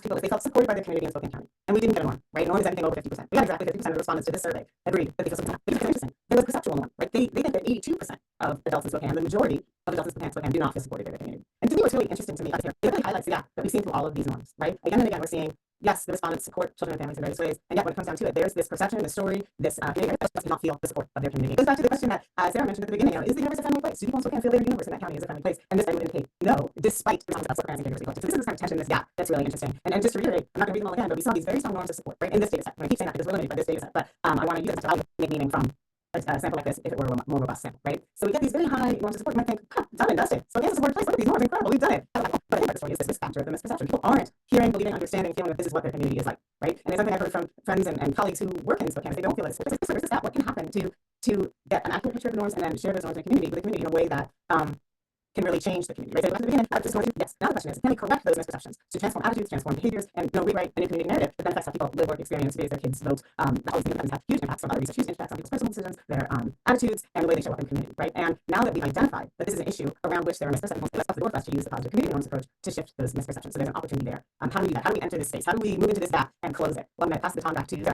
S4: people if they felt supported by their community in Spokane County, and we didn't get a norm. Right. Norm is anything over 50%. We got exactly 50% of the respondents to this survey agreed that they feel supported. But it's interesting. There was a perceptual norm. Right. They think that 82% of adults in Spokane, the majority of adults in Spokane, do not feel supported by their community. And to me, what's really interesting to me here, it really highlights the gap that we've seen through all of these norms. Right. Again and again, we're seeing, yes, the respondents support children and families in various ways, and yet when it comes down to it, there's this perception, this story, this community that does not feel the support of their community. It goes back to the question that Sarah mentioned at the beginning: is the universe a friendly place? Do people in Spokane feel their universe in that county is a friendly place? And this would indicate no, despite the responses of support and caregivers. So this is this kind of tension, this gap that's really interesting. And just to reiterate, I'm not going to read them all again, but we saw these very strong norms of support, right, in this data set. And I keep saying that because we're limited by this data set, but I want to use it to make meaning from a sample like this if it were a more robust sample, right? So we get these very high norms of support. You might think, done and dusted. So Kansas is a supported place. Look at these norms, incredible. We've done it. But I think the story is this factor of the misperception. People aren't hearing, believing, understanding, feeling that this is what their community is like, right? And it's something I've heard from friends and colleagues who work in Spokane. They don't feel like this is what can happen to get an accurate picture of the norms and then share those norms in the community with the community in a way that can really change the community. Right? So back to the beginning, yes. Now the question is, can we correct those misperceptions to transform attitudes, transform behaviors, and rewrite a new community narrative that then affects how people live, work, experience, raise their kids, vote. All these things have huge impacts from other research, huge impacts on people's personal decisions, their attitudes, and the way they show up in community. Right? And now that we've identified that this is an issue around which there are misperceptions, let's up the door for us to use the positive community norms approach to shift those misperceptions. So there's an opportunity there. How do we do that? How do we enter this space? How do we move into this gap and close it? Well, I'm going to pass the baton back to you.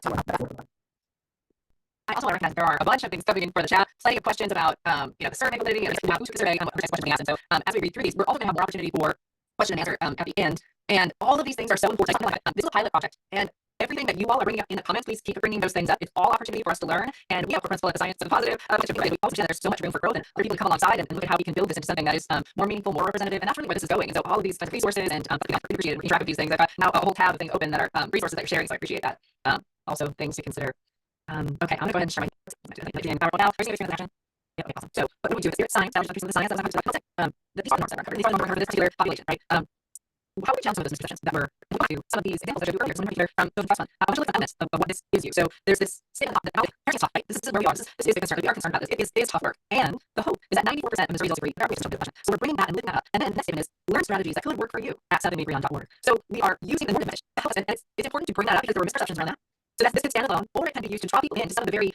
S3: I also want to recognize there are a bunch of things coming in for the chat, plenty of questions about the survey validity and who took the survey and what questions being asked. And so as we read through these, we're also going to have more opportunity for question and answer at the end. And all of these things are so important. This is a pilot project, and everything that you all are bringing up in the comments, please keep bringing those things up. It's all opportunity for us to learn, and we have a principle at the Science of the Positive. We also see that there's so much room for growth, and other people can come alongside and look at how we can build this into something that is more meaningful, more representative, and that's really where this is going. And so all of these kinds of resources and I appreciate it. Keep track of these things. I've got now a whole tab of things open that are resources that you're sharing, so I appreciate that. Also things to consider. Okay, I'm going to go ahead and share my now. Yeah, okay, awesome. So what do we do with science? That was a piece of the science. That was these are the norms that are covered. These are the norms for this particular population, right? How do we challenge some of those misconceptions that were to some of these examples that I showed you earlier? Some in particular from those trust fund. I want to look at the evidence of what this gives you. So there's this statement that parenting is tough, right? This is where we are. This is the concern. We are concerned about this. It is tough work, and the hope is that 94% of Missouri adults agree that our research question. So we're bringing that and living that up. And then the next statement is learn strategies that could work for you at 7maybreon.org. So we are using the normative message that helps, and it's important to bring that up because there were misperceptions around that. So this could stand alone, or it can be used to draw people into some of the very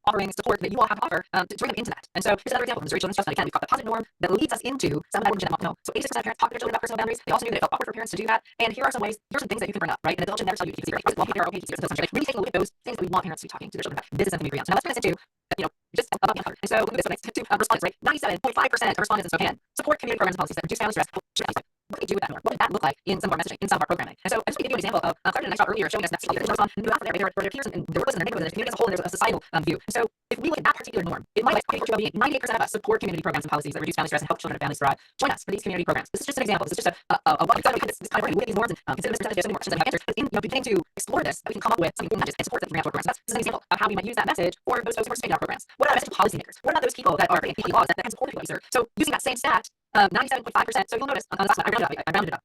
S3: offering support that you all have to offer to bring them into that. And so here's another example of Missouri Children's Trust Fund. Again, we've got the positive norm that leads us into some of that information that want to know. So 86% of parents talk to their children about personal boundaries. They also knew that it felt awkward for parents to do that. And here are some ways, here's some things that you can bring up, right? And adults should never tell you to keep it secret. Well, there are okay to secret. So really taking a look at those things that we want parents to be talking to their children about. This is something we agree on. So now let's bring this into just above the covered. And so look at this. So next to respondents, right? 97.5% of respondents in Spokane support community programs and policies that reduce family stress. What do we do with that norm? What would that look like in some of our messaging, in some of our programming? And so I just want to give you an example of Claire did a nice job earlier showing us that there's on and out there, there are peers and there was and their neighborhood and the community as a whole, and there's a societal view. And so if we look at that particular norm, it might be virtually 98% of us support community programs and policies that reduce family stress and help children and families thrive. Join us for these community programs. This is just an example. This is just a what this kind of working with these norms and consider this percentage of questions that we answered. But in beginning to explore this, we can come up with some nudges and support that we have programs. So this is an example of how we might use that message for those folks who participate in our programs. What are our message to policymakers? What about those people that are creating laws that can support people we serve? So using that same stat, 97.5%. So you'll notice on the last one, I rounded it up.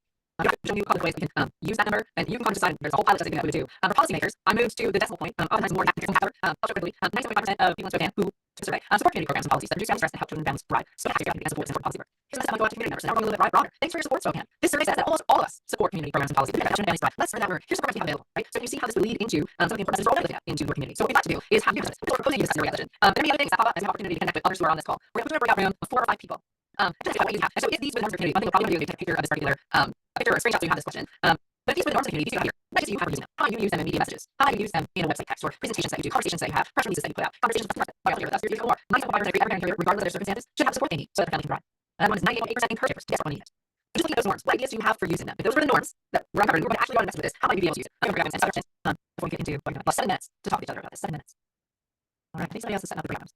S3: Show you public ways we can use that number, and you can decide. There's a whole pilot testing that we do. For policymakers, I moved to the decimal point. Oftentimes more accurate than 97.5% of people in Spokane who took survey support community programs and policies that reduce family stress and help children and families thrive. So happy to support policy work. Here's the go out to community members. Now we're going a little bit broader. Thanks for your support, Spokane. This survey says that almost all of us support community programs and policies that help children and families thrive. Let's spread that word. Here's the programs we have available, right? So you see how this will lead into some of the important messages we're already looking at into your community. So what we'd like to do is have you this. We're proposing this survey legend. There may be other things that pop up as an opportunity to connect with others who are on this call. We're going to put in a breakout room of 4 or 5 people. Just what you have. And so if these were the norms of the community, one thing we'll probably do is take a picture of this particular a picture or a screenshot so you have this question. But if these were the norms of the community, these you have here. What do you have for using them? How you use them in media messages? How you use them in a website text or presentations that you do, conversations that you have, press releases that you put out, conversations with with us. Here's more. 97.5% of every parent, regardless of their circumstances, should have the support they need so that the family can thrive. Another one is 98.8% encourage caregivers to get support when needed. So just looking at those norms, what ideas do you have for using them? If those were the norms that we're uncovering, we're going to actually go and mess with this. How might you be able to use it? I'm going to grab and before we get into 7 minutes to talk to each other about this. 7 minutes. All right, I think somebody else is setting up the breakout rooms.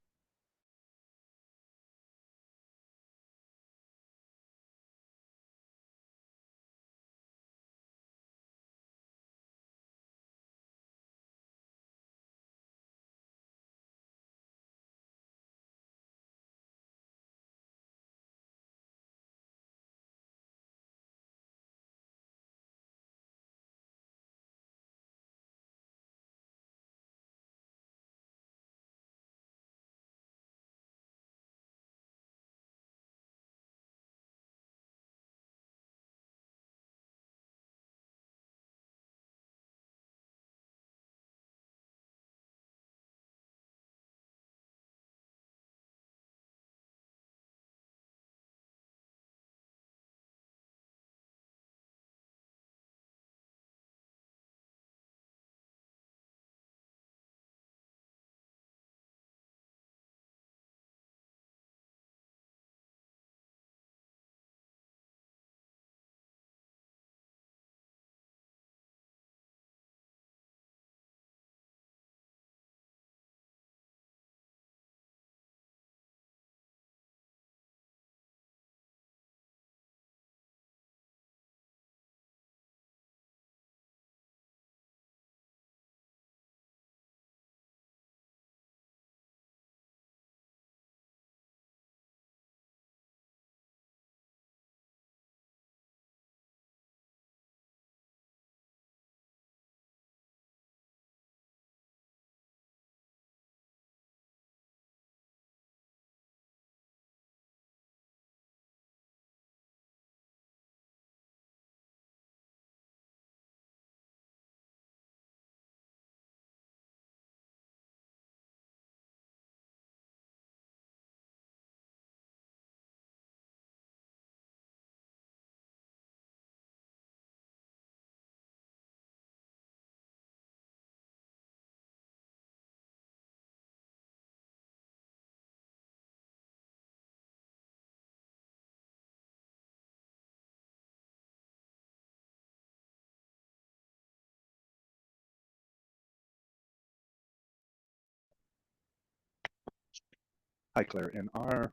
S6: Hi, Claire. In our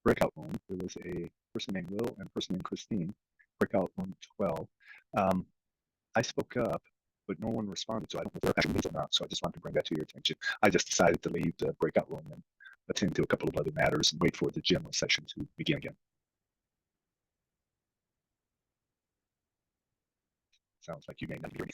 S6: breakout room, there was a person named Will and a person named Christine, breakout room 12. I spoke up, but no one responded, so I don't know if they're actually meetings or not. So I just wanted to bring that to your attention. I just decided to leave the breakout room and attend to a couple of other matters and wait for the general session to begin again. Sounds like you may not hear me.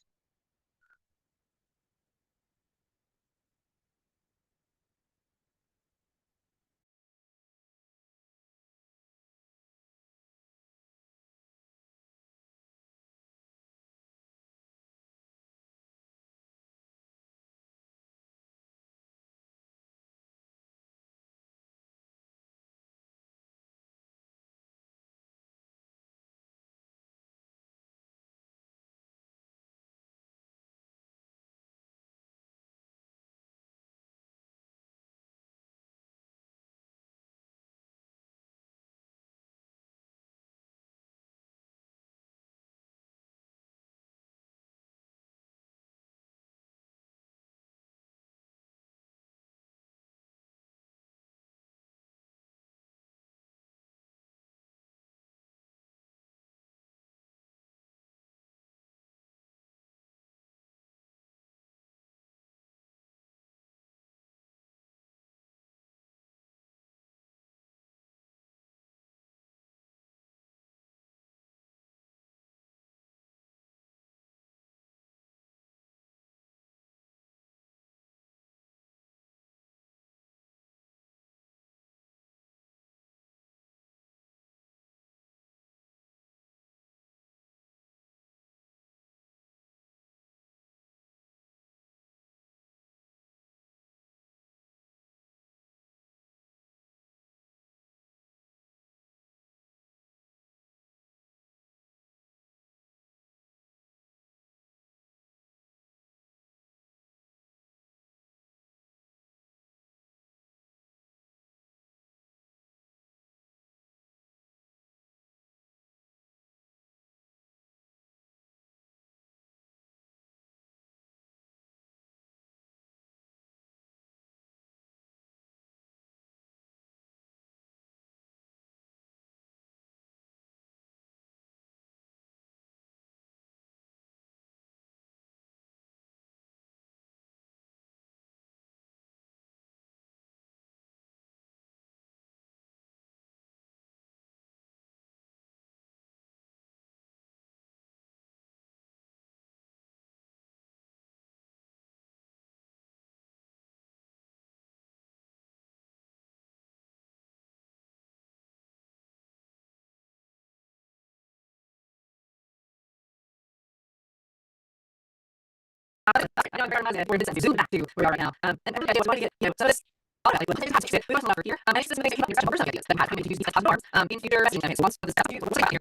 S3: I know I'm very reminded we're in business. Zoom back to where we are right now. And every idea was what to get, so this automatically with fantastic. We want to over here. I just make some personal ideas that have to use these types of norms in future messaging campaigns. So once this stuff, we'll take out here.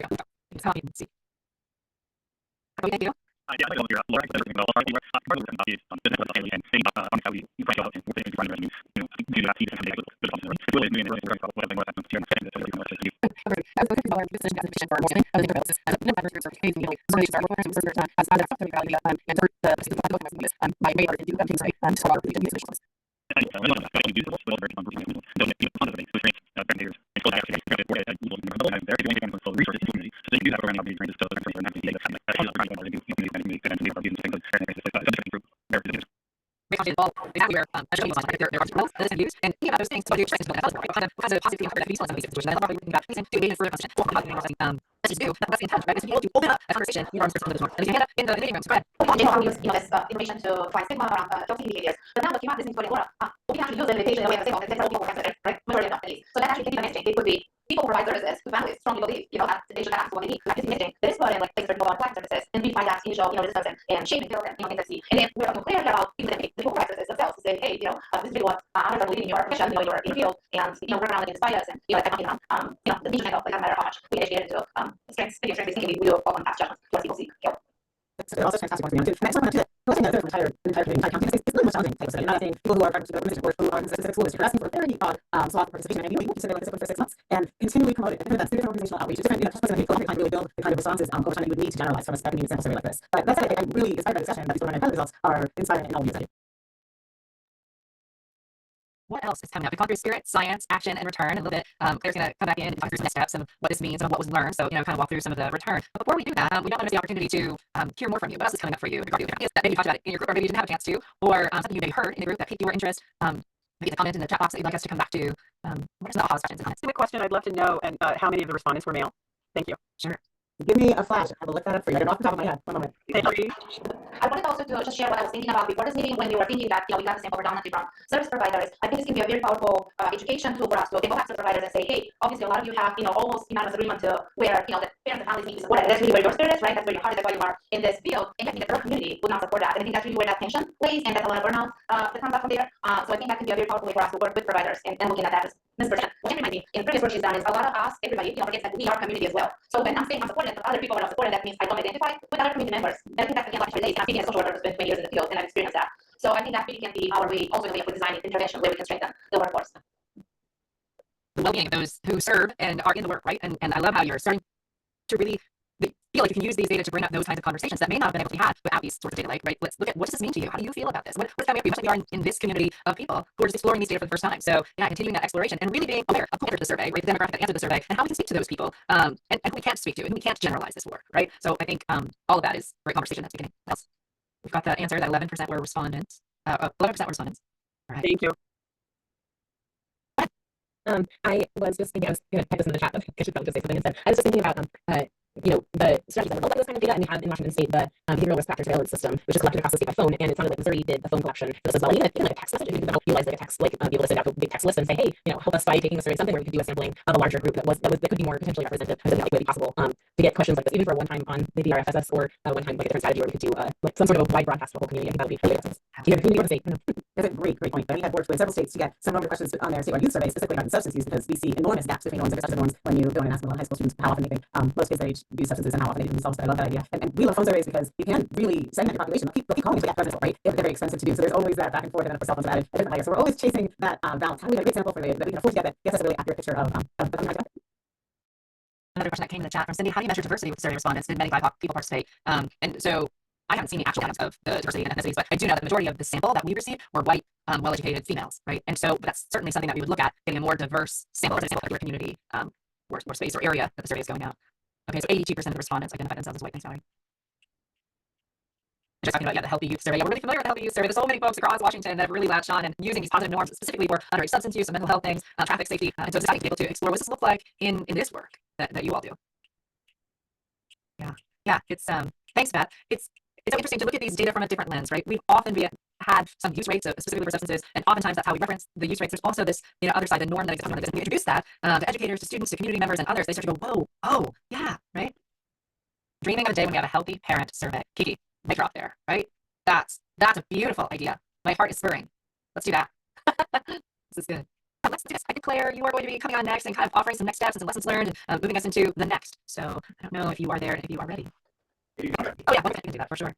S3: Just how you can see. How do we thank you?
S7: Yeah, I don't hear Laura because everything well. Part of the about is business with and saying how we price out and we're going to run revenue. Do not see the company with the company. It will be doing it. We're going to what I'm saying that everything much as you.
S4: As the $50 decision justification for more of the interfaces, as a member of pays me organizations are required to research as I have something about the and for the documents my way to do things right to our the officials.
S7: And I don't know how you do this. Well, very don't make a ton of things. So trains vendors and so that actually credit for it. You will know I'm very going to go resources community. So you do have a running operating trains to still for not to get some like I'm trying to do you can make and do our business things and it's group there is
S3: Involved exactly where I show you right there are rules that is used and even those things so do strengths what kind of positive feeling that be some situations and probably about things to engage further question let's just do that's the intent right is you to open up a conversation you are in the and if you end up in the meeting room spread
S4: how we use this information to find stigma around guilty behaviors but now if you have this into Laura we can actually use the limitation in a way that's saying people can right majority of companies so that actually can be the messaging it could be people provide services to families strongly believe that they should have access to what they need like this messaging that is put in like things for people on flag services and we find that initial resistance and shame and guilt and things like that and then we're talking clearly about people that make people provide services themselves to say hey this is really what others are believing in your profession you're in the field and we're around and inspire us and like I'm the vision angle like no matter how much we educate into strengths thinking we do all on past judgments to let people see help. So it also fantastic one to and that's one thing that entire county it's really much challenging type of study. You're not saying people who are part of the organization or who are in specific school district. You're asking for a very broad swath of participation. And we consider like this for 6 months and continually promote it. And that's different organizational outreach. It's different, touch points and people kind of really build the kind of responses over time you would need to generalize from a community sample survey like this. But that's it. I'm really inspired by the discussion that these preliminary pilot results are inspiring and all of you.
S3: what else is coming up? We've gone through spirit, science, action, and return a little bit. Claire's going to come back in and talk through some next steps of what this means and what was learned. So, kind of walk through some of the return. But before we do that, we don't want to miss the opportunity to hear more from you. What else is coming up for you in regard to the ideas that maybe you talked about in your group, or maybe you didn't have a chance to, or something you maybe heard in the group that piqued your interest? Maybe the comment in the chat box that you'd like us to come back to. What are some questions and comments?
S4: A question I'd love to know, and how many of the respondents were male? Thank you.
S3: Sure.
S4: Give me a flash. I will look that up for you. I don't know off the top of my head. One moment.
S8: I wanted also to just share what I was thinking about before this meeting when we were thinking that we got the sample predominantly from service providers. I think this can be a very powerful education tool for us to go back to the providers and say, hey, obviously a lot of you have almost unanimous agreement to where the parents and families need to support it. That's really where your spirit is, right? That's where your heart is. That's why you are in this field. And I think that the community would not support that. And I think that's really where that tension lays, and that's a lot of burnout that comes up from there. So I think that can be a very powerful way for us to work with providers and looking at that as Ms. Bertrand. What reminds me, in previous work she's done is a lot of us, everybody, forgets that we are community as well. So when I'm saying I'm supporting it, other people are not supporting, that means I don't identify with other community members. And I think that's again what relates. I'm speaking as a social worker who's been 20 years in the field, and I've experienced that. So I think that really can be our way, also the way of designing intervention, where we can strengthen the workforce.
S3: The well-being of those who serve and are in the work, right? And I love how you're starting to really feel like you can use these data to bring up those kinds of conversations that may not have been able to be had without these sorts of data. Like, right, let's look at what does this mean to you? How do you feel about this? What's coming up for you? Much like we are in this community of people who are just exploring these data for the first time. So, continuing that exploration and really being aware of who answered the survey, right? The demographic that answered the survey, and how we can speak to those people, and who we can't speak to, and who we can't generalize this for, right? So I think all of that is great conversation that's beginning. What else? We've got the answer that 11% were respondents. 11% were respondents. All right.
S4: Thank you.
S9: I was just thinking, I was going to type this in the chat, but I should probably just say something instead. I was just thinking about, the strategies that were built by this kind of data, and we have in Washington State the behavioral risk factor surveillance system, which is collected across the state by phone, and it sounded like Missouri did the phone collection for this as well. And even like a text message, if you could utilize like a text, like be able to send out a big text list and say, hey, help us by taking the survey, something where you could do a sampling of a larger group that could be more potentially representative, as it would be possible to get questions like this, even for one time on the DRFSS, or one time like a different strategy where we could do like some sort of a wide broadcast to the whole community. I think that would be really awesome. Do you have anything you want to say?
S4: That's a great point. We have worked with several states to get some of the questions on their statewide youth surveys, specifically about substance use, because we see enormous gaps between the ones that are substance ones when you go in and ask high school students how often they think most kids their age use substances and how often they do themselves. I love that idea. And we love phone surveys because you can really segment your population. They'll keep calling if they get right? They're very expensive to do. So there's always that back and forth, and then of course cell phones are added a different layer. So we're always chasing that balance. How do we get a great sample for that we can afford to get that gets us a really accurate picture of the content?
S3: Another question that came in the chat from Cindy: how do you measure diversity with survey respondents? Did many BIPOC people participate? And so I haven't seen the actual counts of the diversity and ethnicities, but I do know that the majority of the sample that we received were white, well-educated females, right? And so that's certainly something that we would look at, getting a more diverse sample of your community, or space or area that the survey is going out. Okay, so 82% of the respondents identified themselves as white. Thanks, Valerie. Just talking about the Healthy Youth Survey. Yeah, we're really familiar with the Healthy Youth Survey. There's so many folks across Washington that have really latched on and using these positive norms specifically for underage substance use and mental health things, traffic safety. And so it's exciting to be able to explore what does this look like in this work that you all do. Yeah, it's thanks, Matt. It's so interesting to look at these data from a different lens, right? We've often had some use rates specifically for substances, and oftentimes that's how we reference the use rates. There's also this, other side, the norm that exists around this. And we introduce that to educators, to students, to community members, and others. They start to go, whoa, oh, yeah, right? Dreaming of a day when we have a healthy parent survey. Kiki, mic drop there, right? That's a beautiful idea. My heart is spurring. Let's do that. This is good. Let's do this. I think, Claire, you are going to be coming on next and kind of offering some next steps and some lessons learned and moving us into the next. So I don't know if you are there and if you are ready. Oh yeah, I can do that for sure.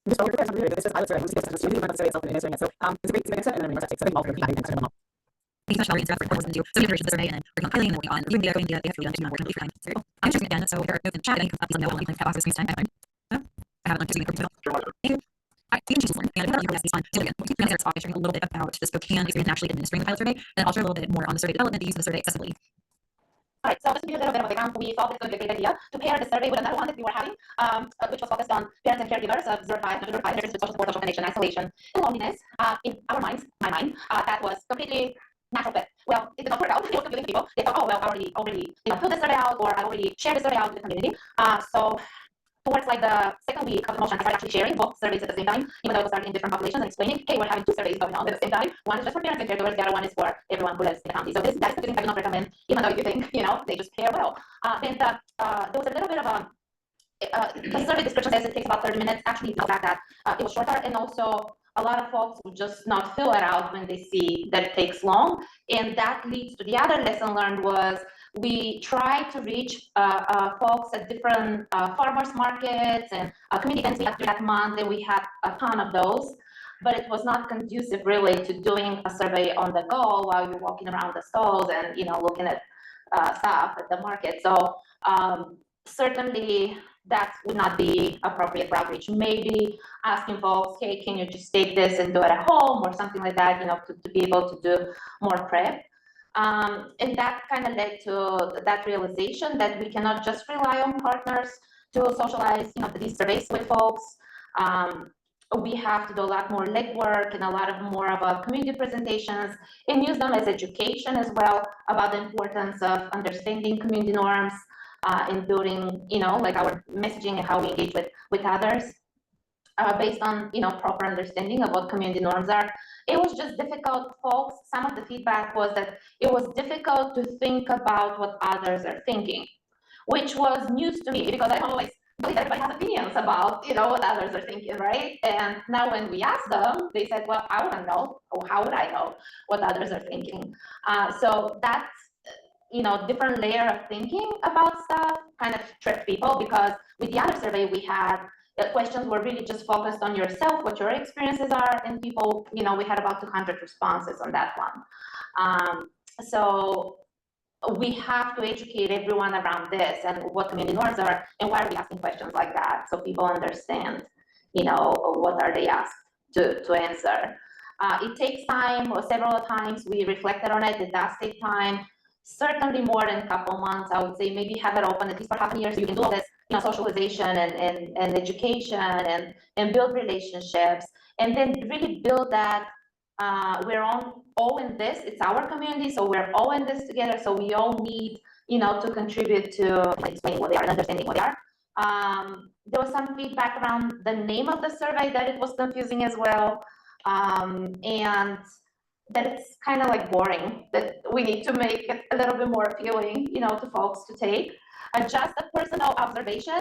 S4: Just over there, this is pilot survey. So it's a great next step, and then we're going to take something all for feedback.
S1: Thank you so much, Valerie, and for working with some iterations of the survey, and working on piloting and working on reviewing data, going data. They have to be done to work completely for time. So I'm interested again. So if there are notes in the chat, I can please let me know. I'll have screen time. I have it on screen. Thank you. We can choose one, and you can ask these on. So again, we can answer sharing a little bit about the Spokane experience actually administering the pilot survey, and also a little bit more on the survey development, the use of the survey accessibility.
S8: All right, so just to give you a little bit of a background, we thought it's going to be a great idea to pair the survey with another one that we were having, which was focused on parents and caregivers of 05, social support, social connection, isolation, and loneliness. In our minds, my mind, that was completely natural fit. Well, it did not work out. It was confusing people. They thought, oh, well, I already filled this survey out, or I already shared the survey out with the community. So towards like the second week of the motion, I started actually sharing both surveys at the same time, even though it was starting in different populations, and explaining, hey, we're having two surveys going on at the same time. One is just for parents and caregivers, the other one is for everyone who lives in the county. So that is something I do not recommend, even though you think, they just pair well. And there was a little bit of the survey description says it takes about 30 minutes. Actually, it's not that it was shorter, and also a lot of folks will just not fill it out when they see that it takes long. And that leads to the other lesson learned was we try to reach folks at different farmers markets and community events we had through that month, and we had a ton of those. But it was not conducive really to doing a survey on the go while you're walking around the stalls and looking at stuff at the market. So certainly that would not be appropriate for outreach. Maybe asking folks, hey, can you just take this and do it at home or something like that, to be able to do more prep. And that kind of led to that realization that we cannot just rely on partners to socialize, these surveys with folks. We have to do a lot more legwork and a lot of more of community presentations and use them as education as well about the importance of understanding community norms and building, like our messaging and how we engage with others based on, proper understanding of what community norms are. It was just difficult, folks. Some of the feedback was that it was difficult to think about what others are thinking, which was news to me because I always believe everybody has opinions about, what others are thinking, right? And now when we asked them, they said, well, I want to know, or how would I know what others are thinking? So that's, different layer of thinking about stuff kind of tricked people, because with the other survey we had, the questions were really just focused on yourself, what your experiences are, and people, we had about 200 responses on that one. So we have to educate everyone around this and what community norms are and why are we asking questions like that, so people understand, what are they asked to answer. It takes time, or several times we reflected on it. It does take time, certainly more than a couple months. I would say maybe have it open at least for half a year so you can do all this, socialization and education and build relationships, and then really build that we're all in this. It's our community, so we're all in this together. So we all need, to contribute to explaining what they are and understanding what they are. There was some feedback around the name of the survey, that it was confusing as well, and that it's kind of like boring, that we need to make it a little bit more appealing, to folks to take. Just a personal observation,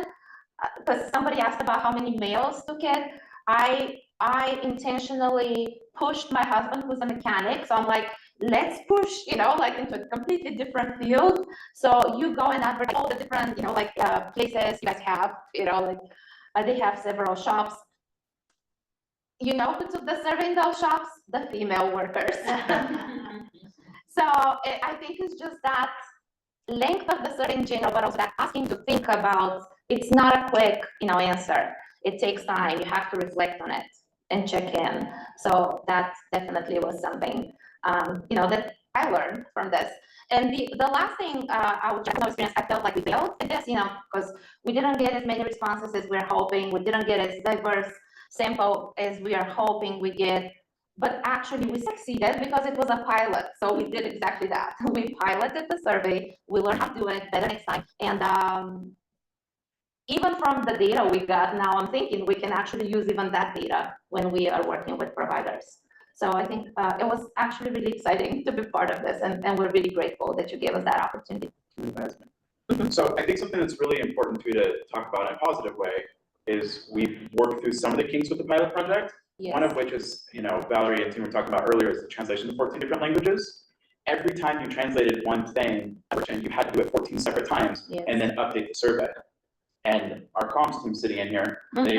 S8: because somebody asked about how many males took it. I intentionally pushed my husband, who's a mechanic, so I'm like, let's push, into a completely different field. So you go and advertise all the different, places you guys have, they have several shops. Who took the survey in those shops? The female workers. So I think it's just that length of the survey in general, but also that asking to think about, it's not a quick, answer. It takes time. You have to reflect on it and check in. So that definitely was something, that I learned from this. And the last thing I would just experience, I felt like we failed at this, because we didn't get as many responses as we're hoping. We didn't get as diverse sample as we are hoping we get. But actually we succeeded because it was a pilot. So we did exactly that. We piloted the survey. We learned how to do it better next time. And even from the data we got, now I'm thinking we can actually use even that data when we are working with providers. So I think it was actually really exciting to be part of this, and we're really grateful that you gave us that opportunity.
S10: So I think something that's really important for you to talk about in a positive way is we've worked through some of the kinks with the pilot project. Yes. One of which is, Valerie and team were talking about earlier, is the translation to 14 different languages. Every time you translated one thing, you had to do it 14 separate times. Yes. And then update the survey. And our comms team sitting in here, they,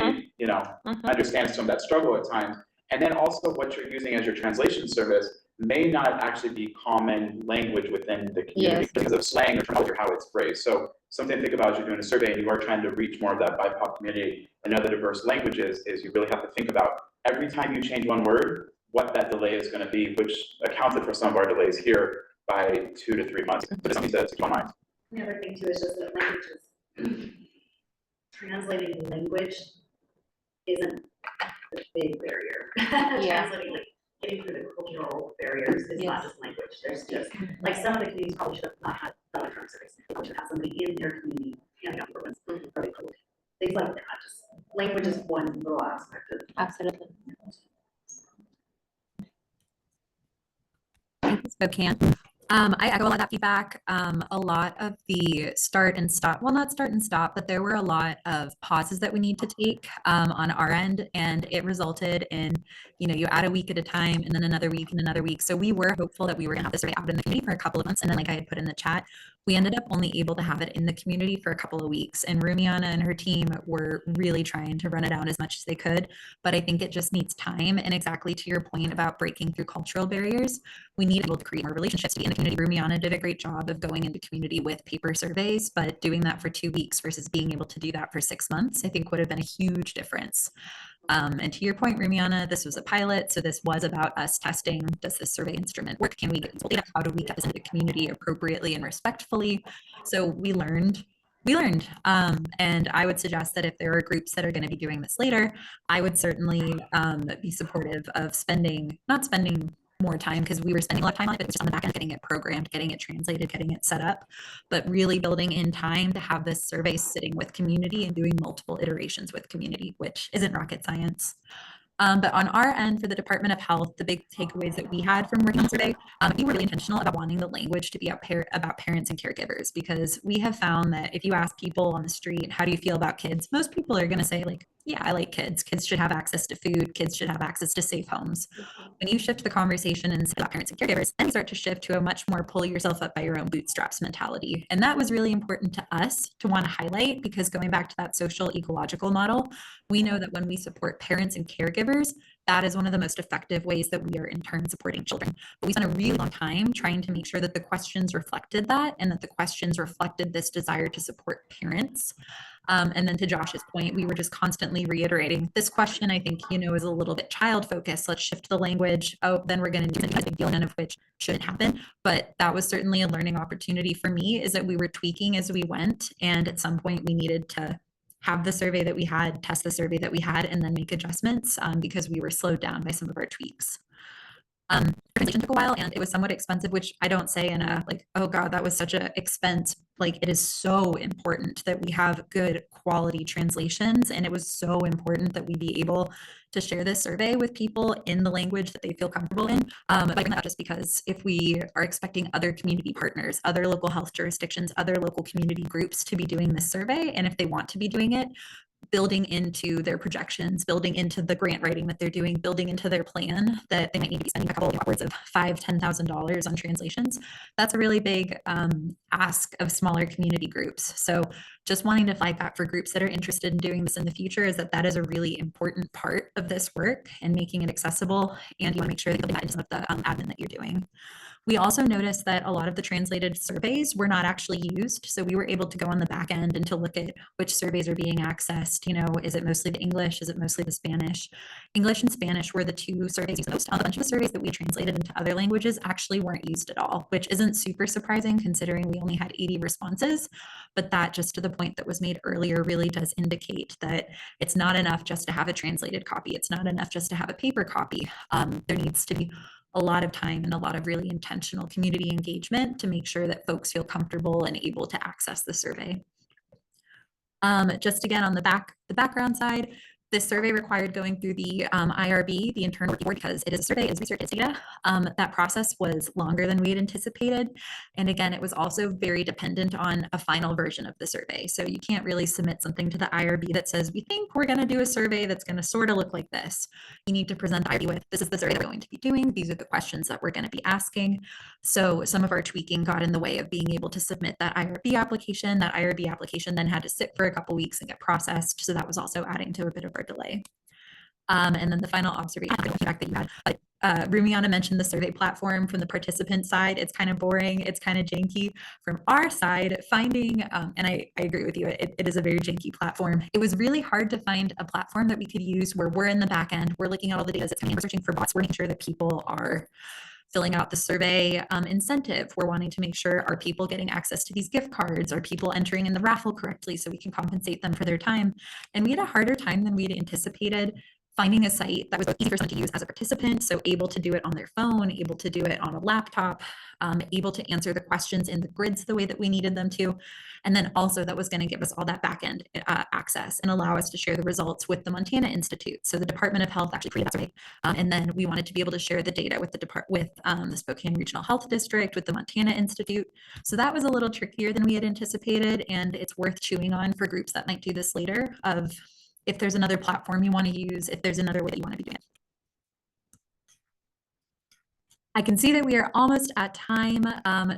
S10: understand some of that struggle at times. And then also what you're using as your translation service may not actually be common language within the community. Yes. Because of slang or terminology or how it's phrased. So something to think about as you're doing a survey and you are trying to reach more of that BIPOC community and other diverse languages, is you really have to think about every time you change one word, what that delay is going to be, which accounted for some of our delays here by 2 to 3 months. But it's something that's in mind.
S11: The other thing too is just that languages, translating language isn't a big barrier.
S8: Yeah.
S11: Translating, getting through the cultural barriers is not just language. There's just, some of the communities probably should have not had electronic surveys. They probably should have somebody in their community handing out programs. Things like that. Just language is one little aspect of it.
S8: Absolutely.
S1: Spokane. I echo a lot of that feedback. A lot of the start and stop, well, not start and stop, but there were a lot of pauses that we need to take on our end, and it resulted in, you add a week at a time and then another week and another week. So we were hopeful that we were gonna have this survey out in the community for a couple of months, and then like I had put in the chat, we ended up only able to have it in the community for a couple of weeks, and Rumiana and her team were really trying to run it out as much as they could. But I think it just needs time. And exactly to your point about breaking through cultural barriers, we need to be able to create more relationships to be in the community. Rumiana did a great job of going into community with paper surveys, but doing that for 2 weeks versus being able to do that for 6 months, I think would have been a huge difference. And to your point, Rumiana, this was a pilot. So this was about us testing, does this survey instrument work? Can we get data? How do we get this into the community appropriately and respectfully? So we learned. And I would suggest that if there are groups that are going to be doing this later, I would certainly be supportive of not spending more time, because we were spending a lot of time on it, but just on the back end, getting it programmed, getting it translated, getting it set up, but really building in time to have this survey sitting with community and doing multiple iterations with community, which isn't rocket science. But on our end, for the Department of Health, the big takeaways that we had from working on the survey, we were really intentional about wanting the language to be about parents and caregivers, because we have found that if you ask people on the street, how do you feel about kids? Most people are going to say, like, yeah, I like kids. Kids should have access to food. Kids should have access to safe homes. When you shift the conversation and say about parents and caregivers, then you start to shift to a much more pull yourself up by your own bootstraps mentality. And that was really important to us to want to highlight, because going back to that social ecological model, we know that when we support parents and caregivers, that is one of the most effective ways that we are in turn supporting children. But we spent a really long time trying to make sure that the questions reflected that, and that the questions reflected this desire to support parents. And then to Josh's point, we were just constantly reiterating this question, I think, is a little bit child focused. Let's shift the language. Oh, then we're going to do a big deal, none of which shouldn't happen. But that was certainly a learning opportunity for me, is that we were tweaking as we went. And at some point we needed to have the survey that we had, test the survey that we had, and then make adjustments because we were slowed down by some of our tweaks. Translation took a while, and it was somewhat expensive, which I don't say in a like, oh God, that was such an expense. Like, it is so important that we have good quality translations, and it was so important that we be able to share this survey with people in the language that they feel comfortable in. But I bring that up just because if we are expecting other community partners, other local health jurisdictions, other local community groups to be doing this survey, and if they want to be doing it, building into their projections, building into the grant writing that they're doing, building into their plan that they might need to be spending a couple, upwards of $5,000-$10,000 on translations. That's a really big ask of smaller community groups. So just wanting to flag that for groups that are interested in doing this in the future, is that is a really important part of this work and making it accessible. And you want to make sure that you're building that into some of the admin that you're doing. We also noticed that a lot of the translated surveys were not actually used. So we were able to go on the back end and to look at which surveys are being accessed. Is it mostly the English? Is it mostly the Spanish? English and Spanish were the two surveys used the most. A bunch of the surveys that we translated into other languages actually weren't used at all, which isn't super surprising considering we only had 80 responses. But that, just to the point that was made earlier, really does indicate that it's not enough just to have a translated copy. It's not enough just to have a paper copy. There needs to be a lot of time and a lot of really intentional community engagement to make sure that folks feel comfortable and able to access the survey. Just again, on the background side, this survey required going through the IRB, the internal review board, because it is a survey, it's research, it's data. That process was longer than we had anticipated. And again, it was also very dependent on a final version of the survey. So you can't really submit something to the IRB that says, we think we're going to do a survey that's going to sort of look like this. You need to present the IRB with, this is the survey that we're going to be doing. These are the questions that we're going to be asking. So some of our tweaking got in the way of being able to submit that IRB application. That IRB application then had to sit for a couple weeks and get processed. So that was also adding to a bit of our delay. And then the final observation feedback that you had, Rumiana mentioned the survey platform. From the participant side, it's kind of boring, it's kind of janky. From our side, finding, and I agree with you, it is a very janky platform. It was really hard to find a platform that we could use where we're in the back end, we're looking at all the data that's coming in, we're searching for bots, we're making sure that people are filling out the survey incentive. We're wanting to make sure, are people getting access to these gift cards? Are people entering in the raffle correctly so we can compensate them for their time? And we had a harder time than we had anticipated finding a site that was easy for someone to use as a participant, so able to do it on their phone, able to do it on a laptop, able to answer the questions in the grids the way that we needed them to. And then also that was going to give us all that back-end access and allow us to share the results with the Montana Institute. So the Department of Health actually created that survey. And then we wanted to be able to share the data with the Spokane Regional Health District, with the Montana Institute. So that was a little trickier than we had anticipated, and it's worth chewing on for groups that might do this later, of if there's another platform you want to use, if there's another way that you want to be doing it. I can see that we are almost at time.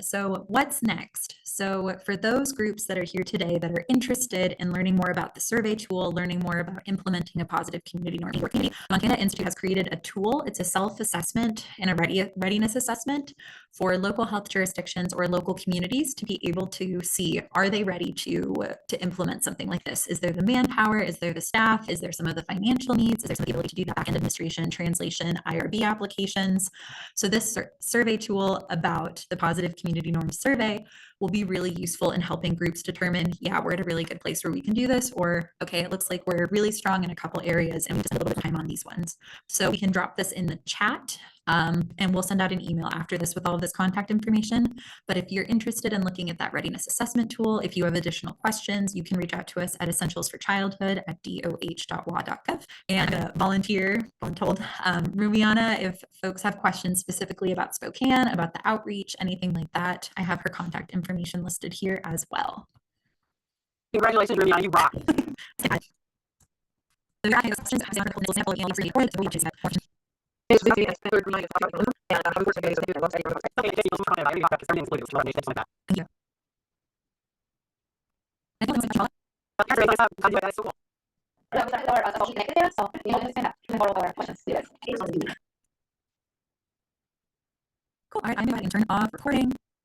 S1: So what's next? So for those groups that are here today that are interested in learning more about the survey tool, learning more about implementing a positive community norm in your community, Montana Institute has created a tool. It's a self-assessment and a readiness assessment for local health jurisdictions or local communities to be able to see, are they ready to implement something like this? Is there the manpower? Is there the staff? Is there some of the financial needs? Is there some ability to do the back-end administration, translation, IRB applications? So this survey tool about the Positive Community Norms Survey will be really useful in helping groups determine, yeah, we're at a really good place where we can do this, or okay, it looks like we're really strong in a couple areas and we just need a little bit of time on these ones. So we can drop this in the chat and we'll send out an email after this with all of this contact information. But if you're interested in looking at that readiness assessment tool, if you have additional questions, you can reach out to us at essentialsforchildhood@doh.wa.gov. And volunteer, I'm told, Rumiana, if folks have questions specifically about Spokane, about the outreach, anything like that, I have her contact information listed here as well.
S4: Congratulations, Rumiana, you rock.
S1: Cool. All right, I'm going to turn off recording.